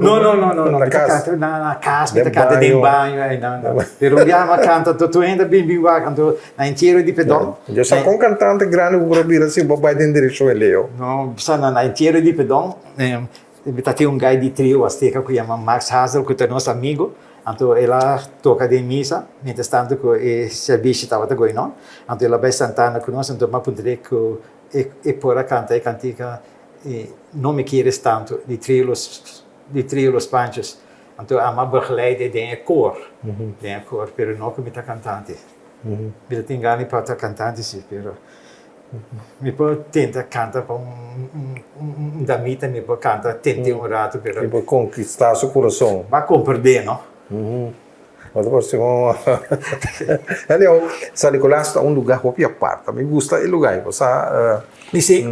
Na casa? Na casa, me canta em banho. Não. Pero uma canta, tu ainda bem canto na inteiro de Pedão. Eu sou com cantante grande, o problema assim, vou vai dentro direção ele eu. Não, só na inteiro de Pedão, tem guy de trio azteca que chama Max Hazel, que é nosso amigo. Então ela toca de missa, mientras tanto que o serviço estava de goião. Então ela vai sentando conosco, então uma poder que por a canta e cantica não me queres tanto de trio los panchos. Então a uma begeleide de cor, pero não que me tá cantante. Me tem gani para tá cantante sim, pero me pode tentar cantar para damita, me pode cantar, tentei rato, pero me pode conquistar seu coração. Vai compreender, não? Mas você San Nicolás é lugar que parte. Me gusta o lugar. Você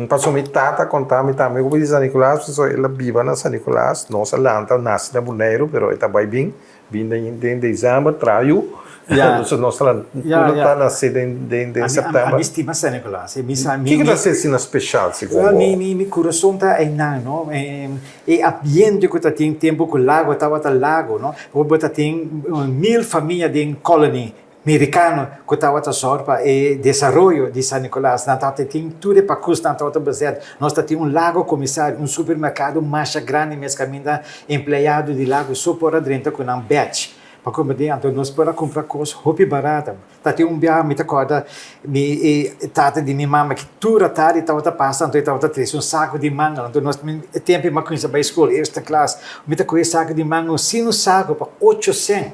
passou me tata contar me também como San Nicolás, ela vive na San Nicolás, nossa lanta nasce na Boneiro, pero ela vai bem em dezembro, traio. Nossa lanta nasce em setembro. A estima San Nicolás. O que nasce assim especial? Mi coração tá aí não, e ambiente que tem tempo que o lago estava lago, não? O bota tem 1000 famílias de colony americano que estava a sorpa e desenvolvimento de San Nicolás. Nós tem tudo para custar, nós baseado. Nós temos lago comissário, supermercado mais grande, mas caminho empregado de lago só por dentro com um batch. Para comer, então nós para comprar coisas roupa barata. Tem dia me acorda, tata de minha mama que toda tarde estava passando, então estava trazendo saco de manga. Então nós tempo uma coisa para a escola, esta classe, me tá com saco de manga, sino saco para 800.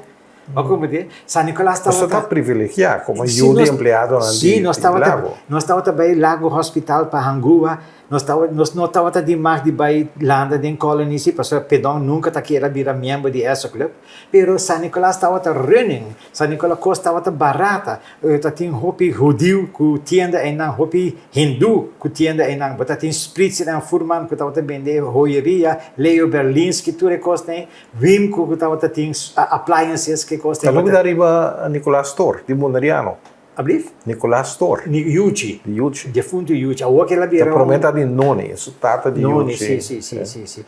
Para comer, San Nicolás estava. Você está privilegiado como ajuda empregado na sim, nós estava também lago hospital para Hangua. Nós não estava demais de bair landa de colony, porque Pedão nunca tá queira virar membro de esse clube. Pero San Nicolás estava running, San Nicolás estava barata. Tinha roupa judeu que tienda em não, roupa hindu que tienda em não. Tinha spritz em Furman que estava vender joieria, Leo Berlins que tudo custa em, Vim que estava tinha appliances que custa. Tá logo arriba a Nicolás Store, de Mondariano. Ablif? Nicolás Store. Yuchi. Defunto Yuchi. A outra ela vira. Prometa de Noni, isso trata de Noni, Yuchi. Sim.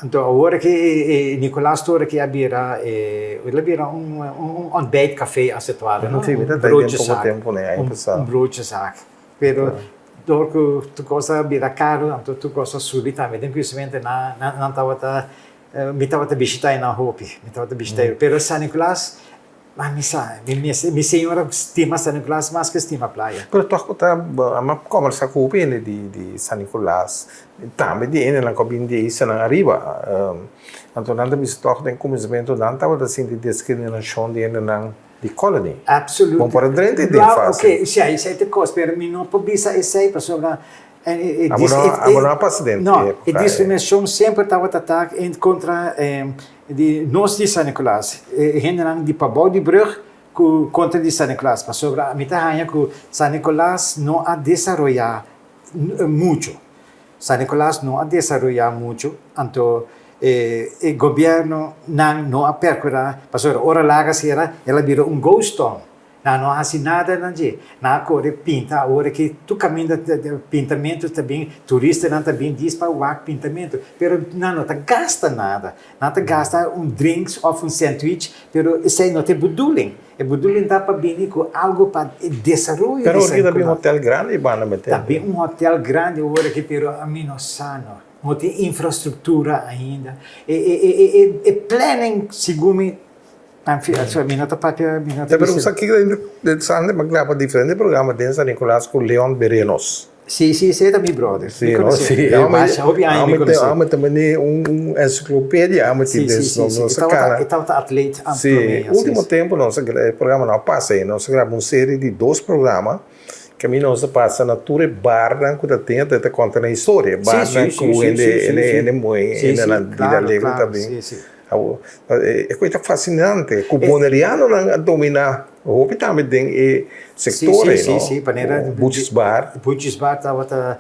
Então agora que Nicolás Store que ela vira bed café acetuado, não? Sim, tem tempo, né? Broche sac. Pero do que tu gosta vira caro, então tu gosta subir também. Tem conhecimento não estava me estava visitar na roupa, me estava visitar. Pero San Nicolás minha senhora estima San Nicolás mais que estima a praia. Pero tu está a conversar com o PN de San Nicolás, também de ele na cabine de isso na arriba. Então nada me toca tem conhecimento não estava assim de discriminação de ele na de colony. Absoluut. Bom para dentro e Oké, zij zei te kost, maar mi non pobisa e sei pessoa não passa dentro. No, e discriminação sempre estava ataque em contra de nós de São Nicolás. Henderang de Pablo de Brug contra de São Nicolás. Mas sobre a mitad que São Nicolás não ha desarrollado muito. São Nicolás não ha desarrollado muito, então o governo não ha percorrido. Mas sobre hora larga será, ela virou ghost town. Não há assim nada, na cor pinta, a hora que tu caminha pintamento também, turista não também diz para o pintamento, pero não te gasta nada, não te gasta drinks ou sandwich, pero isso aí não tem bedoeling. A bedoeling dá para vir com algo para desenvolver. Pero aqui também hotel grande, também hotel grande, a hora que pero a mim não sano, não tem infraestrutura ainda, e planning, segundo Pero aqui de Sande maglapa diferente programa de San Nicolás com Leon Berenos. Sim, é também brother. Sim, não, sim. Há também enciclopédia, há nossa cara. Estava atleta. Sim, último tempo nosso programa não passa aí, nós gravamos uma série de 2 programas que a mim nós passa na Ture Barna que tem até conta na história, Barna com ele muito na vida alegre também. É coisa fascinante. O boneriano não domina o também tem setores, não? Sim, paneira. Butch's Bar estava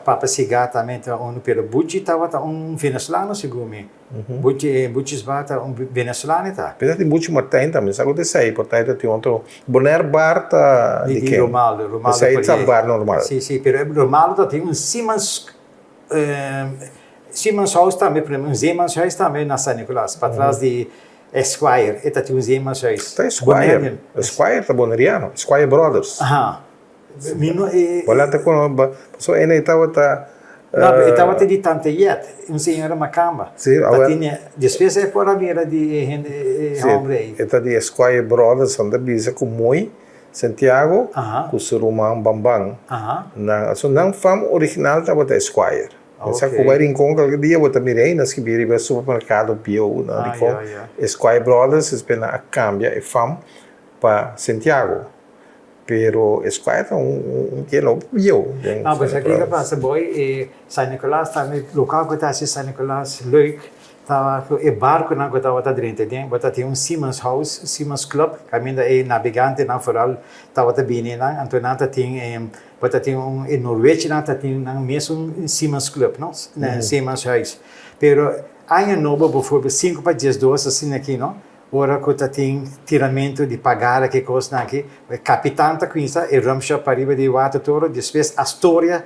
Papa Cigar também pelo Butch estava venezuelano segundo. Butch's Bar tá venezuelano tá. Apesar de Butch Martin também, sabe de sair, portanto tem outro Boner Bar tá de quem? Romaldo. Sair tá bar normal. Sim, pero Romaldo tem Siemens House também, por exemplo, Siemens House também na São Nicolás, para trás de Esquire, e tem um Siemens House. Tá Esquire tá boneriano, Esquire Brothers. Aham. Olha até quando só ele estava não, estava de Tanteyet, senhora Macamba. Sim, agora. Depois é por a beira de homem. Eta de Esquire Brothers, onde bisa com Moi, Santiago, com Surumang Bambang. Não fam original estava da Esquire. Sa ko vai rincon qualquer dia vou também aí nas que vir para supermercado bio na rincon Esquire Brothers espera cambia e fam para Santiago pero Esquire que não bio não mas aqui que passa boy São Nicolás também local que está assim São Nicolás leuk tava o barco não que estava tá dentro tem Siemens House Siemens Club caminho navegante na foral estava também lá então nada tem tem em Noruega tem mesmo Siemens Club, não? Siemens House. Pero há em Nova, por exemplo, 5 para 10 doces assim aqui, não? Ora que tem tiramento de pagar que custa aqui, capitão tá quinta e Ramsha para riba de Watertoren, depois Astoria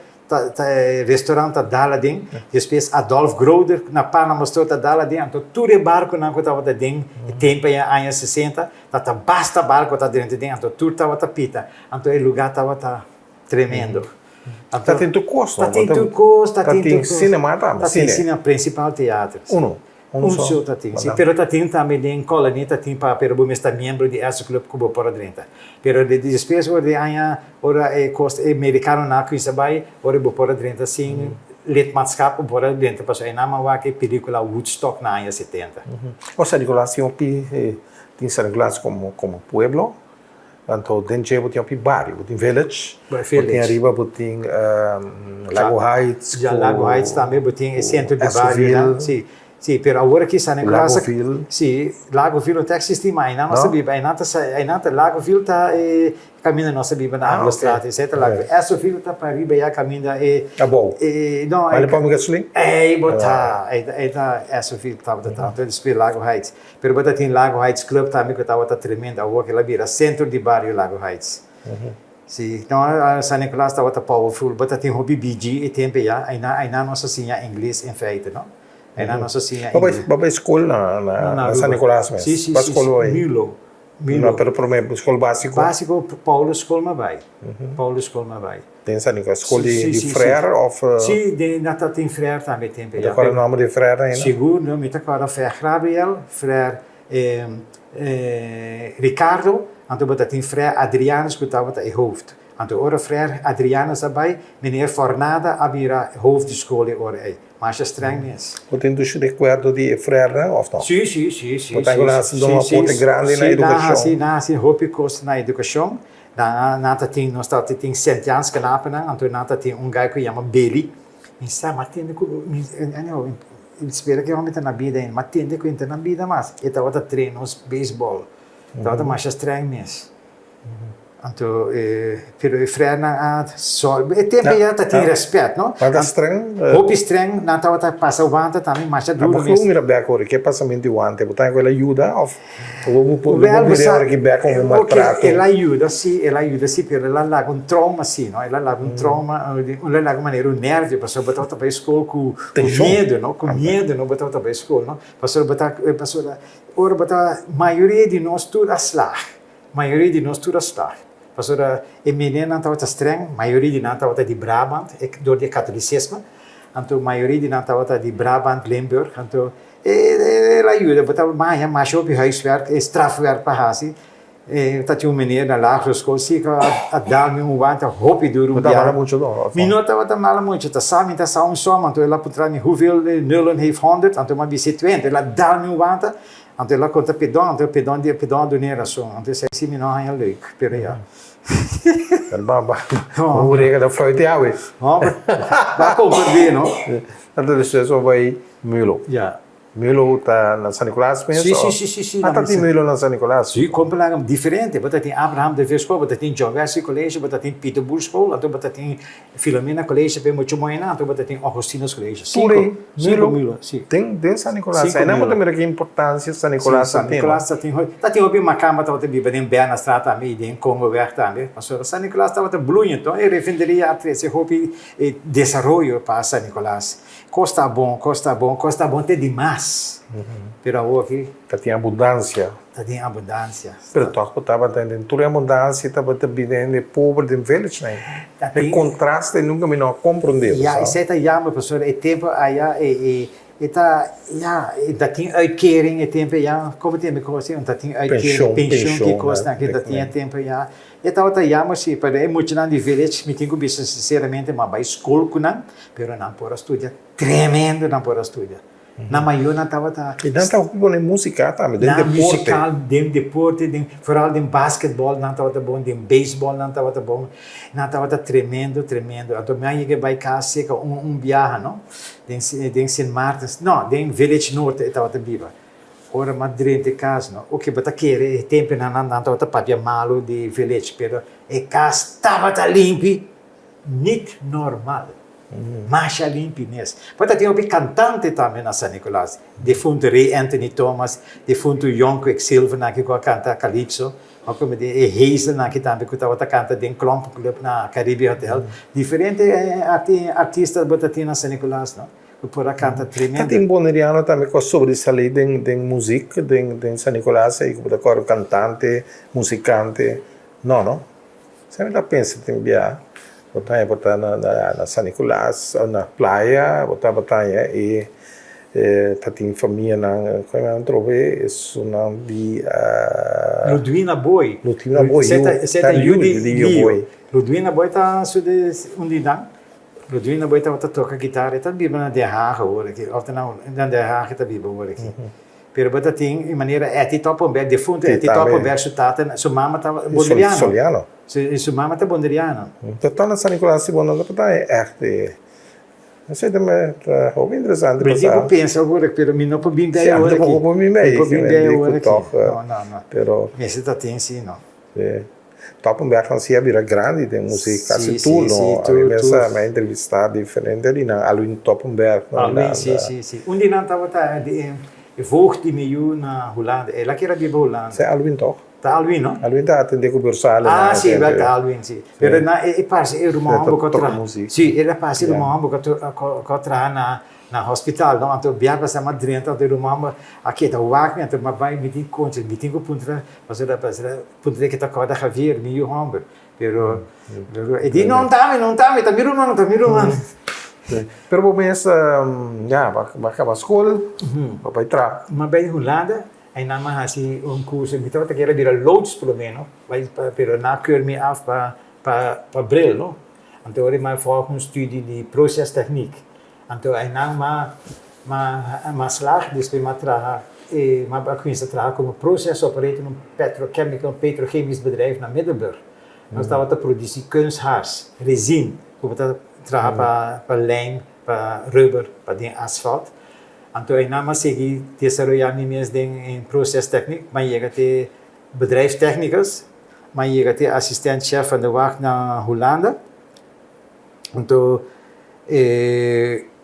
restaurante Daladin, depois Adolf Groder na Panama Store Daladin, então tudo é barco não que estava dentro, tempo em anos 60, tá basta barco tá dentro então tudo estava pita, então o lugar estava tremendo. Está tendo custo. Está tendo custo. Está tendo cinema também. Está tendo cinema principal teatro. Só está tendo. Sim, pero está tendo também em colônia, está tendo para o estar membro de esse clube que vou por dentro. Pero depois de anos, ora custo americano na coisa vai, ora vou por dentro assim, lidmaatschap por dentro, para aí na mawa que película Woodstock na anos 70. O San Nicolás tem San Nicolás como pueblo. Então, dentro tinha um bairro, tem village, tem arriba, tem Lago Heights. Já Lago Heights também, tem centro de bairro. Sim, pero agora que São Nicolás, sim, Lago Ville não existe mais, não nossa biba, ainda Lago Ville tá caminha nossa biba na Anglo-Strata, etc. Lago, essa Ville tá para arriba já caminha bom. Não, vale para gasolina? Botar, essa Ville tava tanto depois Lago Heights, pero botar tem Lago Heights Club também que tava tremendo, agora que lá vira centro de bairro Lago Heights. Sim, então a São Nicolás tava powerful, botar tem hobby BG e tempo já, ainda nossa sinha inglês em feito, não? Na nossa sinha. Vai escola na São Nicolás mesmo? Sim, Milo. Não, pero por exemplo, escola básico? Básico, Paulo Escola vai. Paulo Escola vai. Tem São Nicolás, escola de frère? Sim, tem frère também. Qual é o nome de frère ainda? Seguro, me agora frère Gabriel, frère Ricardo, então tem frère Adriano, que estava em hoofd. Anto ora frère Adriano sabai, meneer Fornada abira hoofdschool ora ei. Maar je streng is. Você tem dus recuerdo de frère, ou não? Sim. Você tem uma ponte grande na educação. Sim, hoop kost na educação. Nata tem, nós tá tem Sentians kanapen, anto nata tem gai que chama Billy. Insta, mas tem espero que eu na vida, mas tem que na vida mas. E tava treinos baseball. Tava mais streng is. Anto, pero frère na so, tempo já tem respeito, não? Mas streng? Hoop streng, na tava passa o vanta também, mas já duro mesmo. Mas como back agora, que passamento de vanta, você tem aquela ajuda ou vou ver que back com um maltrato? Ela ajuda sim, pero ela lá um trauma sim, não? Ela lá um trauma, ela lá maneira nervo, passou botar para a escola com medo, não? Com medo, não botar para a escola, não? Passou ora botar maioria de nós tudo aslag. Maioria de nós tudo aslag. Pastora, e menina estava streng, maioria de nós estava de Brabant, door de katholicisme. Anto maioria de nós estava de Brabant, Limburg. Anto, ela ajuda, botava mais op je huiswerk, strafwerk para hasi. Dat je meneer na lagere school, zie ik daar nu want hoop door een jaar. Minuut wat dan maar moet je dat samen dat samen zo, want ela putra hoeveel nullen heeft 100, anto maar wie zit 20, ela daar nu want. Anto ela conta pedon donera zo, anto sei sim não é leuk, pero ja. Hoe regen dat fruit jou is? Waar komt het weer, no? Dat is dus zo bij Mulo. Ja. Mulo está na San Nicolás mesmo? Sim. Ah, tem Mulo na San Nicolás? Sim, completamente diferente. Você tem Abraham de Vesco, você tem John Wesley College, você tem Peterburg School, você tem Filomena College, muito moina, você tem Augustinus College. Mulo. Tem San Nicolás. Aí não tem que importância San Nicolás. San Nicolás tem uma cama, tem Berna Strata, tem Congo Weg também. Mas San Nicolás está bloeiend, então eu referendaria a esse hobby desenvolvimento para San Nicolás. Costa bom tem demais. Pero aqui tem abundância. Tem abundância. Pero toco estava tendo toda abundância, estava também de pobre de village, né? O contraste nunca me não compreendeu. Ja, isso é jammer, professor. É tempo aí dat tem uitkering, é tempo já, como tem me coisa, dat tem uitkering, pensão que custa, que dat tem tempo já. Então tá jammer se para é muito de village, me tenho que sinceramente, mas vai escola com não, pero não por estudar, tremendo não por estudar. Na maior não estava e não estava com música também, de musical, de deporte, vooral de basquetebol não estava bom, de baseball não estava bom, não estava tremendo. Então me cheguei para casa seca viagem, não? De Sint Maartens, não, de Village Norte estava viva. Ora Madrid de casa, não? O que bota querer tempo não estava papia malo de Village, pero a casa estava limpo, niet normal. Masha limpiness. Poi tem um cantante também na San Nicolás. Defunto Ray Anthony Thomas, defunto Jon Quicksilver, que canta Calypso. Como de Hazel, que também canta de Klomp Club na Caribe Hotel. Diferente artistas que na San Nicolás, não? Por canta tremendo. Tem boneriano também com sobressalir de música de San Nicolás, aí que pode cantante, musicante. Não. Sempre pensa tem biar. Botar na San Nicolás, na praia, botar e tem família na como é trove isso não de Ludwina Boy. Seta Yudi Ludwina Boy tá sude onde dá. Ludwina Boy tá toca guitarra e tá bíblia na de Haag agora que of não na de Haag tá bíblia agora aqui. Pero bota tem de maneira Toppenberg defunto Toppenberg sua mama tá boliviano. Sua mama tá boliviana. Então na San Nicolás se bom tá é não sei também é interessante. Mas eu penso agora pero me não pode bem agora aqui. Não pode bem agora aqui. Não. Pero esse tá tem sim, não. Toppenberg não se vira grande de música quase tudo. Essa minha entrevista diferente ali na Alwin Toppenberg. Alwin sim. Onde não tava volgt die miljoen naar Holland. Ela que era de Holland. Sei Alwin toch? Tá Alwin, não? Alwin tá atendendo com o Bersale. Sim, vai tá Alwin, sim. Pero na passa o mambo contra. Sim, ele passa o mambo contra na hospital, não? Então viaja para Madrid, então o mambo aqui tá o waak, então mas vai me conta, me tenho puntra, mas era puntra que tá cada Javier, meu homem. Pero ele não tá, tá mirando. Pero bom essa vai acabar a escola, vai entrar. Mas bem Holanda, aí na mais assim curso, então que era vira loads pelo menos, vai pero na keur me af para para bril, não? Então, eu mais faço estudo de processtechniek. Então, aí não mas slag, depois mais trabalhar trabalhar como process operator num petrochemisch bedrijf na Middelburg. Nós estávamos a produzir kunsthaars, resine, como trabalhar para lijm, para rubber, para asfalto. Então, aí não segui desenvolver minhas em processtechniek, mas chega a ter bedrijfstechnicus, mas chega a ter assistente-chefe van de wacht na Holanda. Então,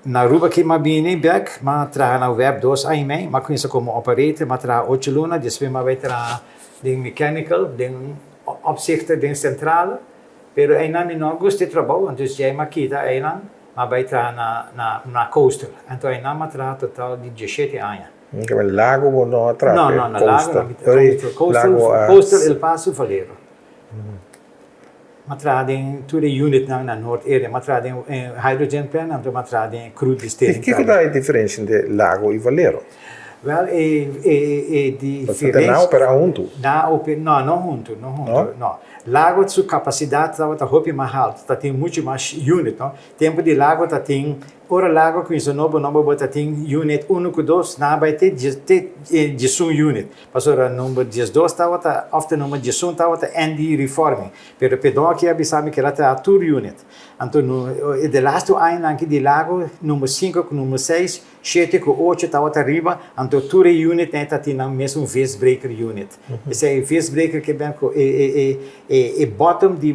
na Aruba que eu vim back, mas trabalho na web 2 anos, mas conheço como operator, mas trabalho 8 lunas, depois vai trabalhar em mechanical, em opzichter, em central, pero ainda não gosto de trabalho, então já é aqui, ainda, mas vai trabalhar na coastal, então ainda mas trabalho total de 17 anos. Que é lago ou não atrás? Não, lago, coastal, El Paso, Valero. Matrade em toda unit na North Area, matrade em hydrogen plant, então matrade em crude distillation. E que é a diferença entre lago e valero? Well, é diferente. Você não opera junto? Não junto. Lago, sua capacidade está muito mais alta, tem muito mais unit, não? Tempo de lago tem ora lago com isso novo tem unit 1 com 2, na vai ter 11 unit. Pastora número 12 está ofte número 11 está ND reforming. Pero pedon aqui abisame que ela está 2 unit. Então de last ano aqui de lago número 5 com número 6, 7 com 8 está arriba, então 2 unit está tendo mesmo face breaker unit. Esse é face breaker que bem e bottom de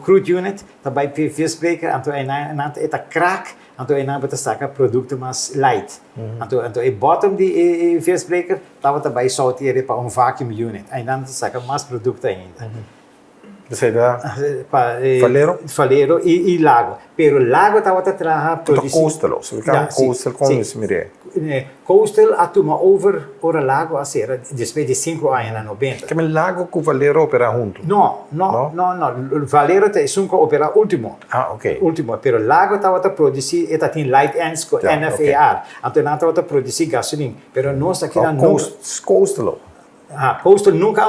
crude unit, também face breaker, então é crack, então é para sacar produto mais light. Então é bottom de face breaker, também soltar para vacuum unit, aí não saca mais produto ainda. Você dá Falero e lago. Pero lago estava trabalhando para coastal, você fica coastal como isso mire. Coastal atuma over ora lago a ser depois de 5 anos na 90. Que lago com valero opera junto? No. Valero é sunco opera último. Ok. Último, pero lago estava a produzir eta tem light ends com NFAR. Então não estava a produzir gasolina, pero nós aqui na coastal. Coastal nunca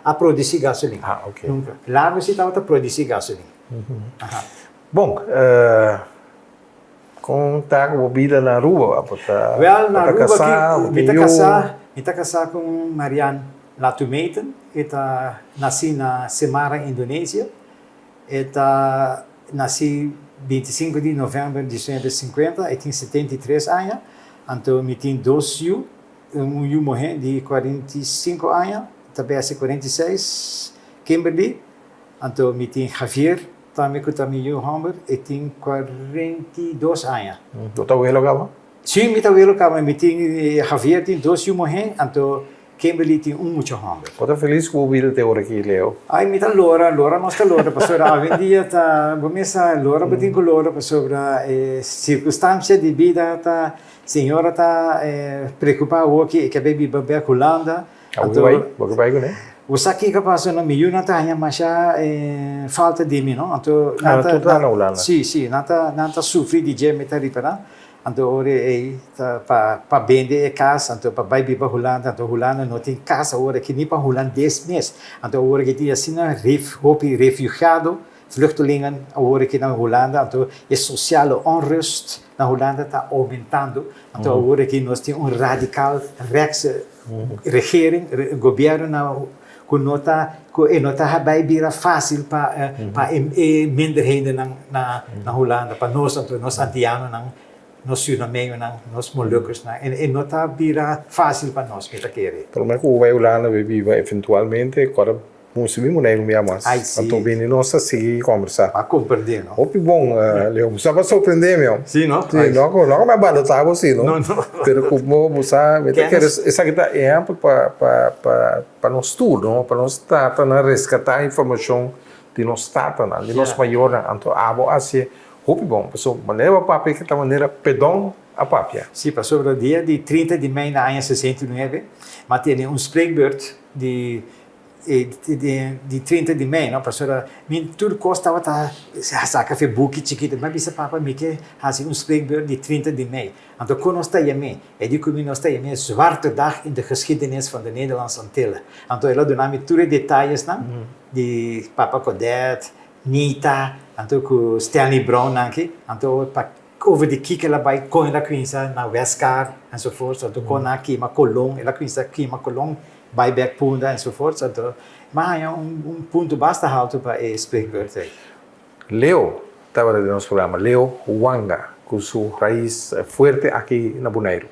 a produzir gasolina. Ok. Nunca. Lago se estava a produzir gasolina. Bom, com tá com vida na rua, na rua me casar com Marianne Latumeiten, eta nasci na Semara, Indonésia, eta nasci 25 de novembro de 1950, e tinha 73 anos, então me tinha 2 filhos, morreu de 45 anos, também 46, Kimberly, então me tinha Javier, também que também Homer, e tinha 42 anos. Tu tá vendo agora? Sim, me tá vendo agora, me tinha Javier tinha 2 filhos morreu, então Kimberly tinha muito Homer. Tô feliz com o vídeo de hora aqui, Leo. Ai, me tá Laura não está Laura, pastora, hoje em dia tá, começa Laura, botin com Laura, pastora, circunstância de vida tá senhora está preocupada hoje que baby bebê Holanda. Então, vai, né? O saque que passou no meio não tá mas já falta de mim, não? Então, tu tá na Holanda. Sim, não tá sofrer de gem tá ripa, então ora para vender casa, então para baby para Holanda, então Holanda não tem casa ora que nem para holandês mês. Então ora que tem assim refugiado, vluchtelingen, ora que na Holanda, então é social onrust na Holanda está aumentando. Então agora que nós temos radical rechts regering, governo que não está vai virar fácil para minderheden na Holanda, para nós antianos, nós sul-americanos, nós moluccos, e não está virar fácil para nós que querer. Pelo menos o Holanda vai eventualmente agora subimos na minha massa. Então vem nós a seguir conversar. A compreender, não? Opi bom, Leo, você vai surpreender, meu. Sim, não? Sim, não me balatar você, não? Não. Pero como você, essa aqui é exemplo para nós tudo, não? Para nós estar na resgatar informação de nós estar, de nós maior, então abo assim, opi bom, pessoal, maneira papel que tá maneira pedão a papel. Sim, passou o dia de 30 de maio na ano 69, mas tem spreekbeurt de de 30 de maio, não, professora, tudo costava tá saca fe book chiquito, mas bisa papa me que assim spreekbeurt de 30 de maio. Então quando nós está aí, é de como nós está aí, zwarte dag in de geschiedenis van de Nederlandse Antillen. Então ela dona me tudo detalhes, não, de papa Codet, Nita, então com Stanley Brown aqui, então over de kika ela vai com ela quinza na Westcar, and so forth, então com aqui uma colong, ela quinza aqui uma colong buyback punda e so forth. Mas é ponto basta alto para explicar. Leo estava no nosso programa, Leo Wanga, com sua raiz forte aqui na Bonaire.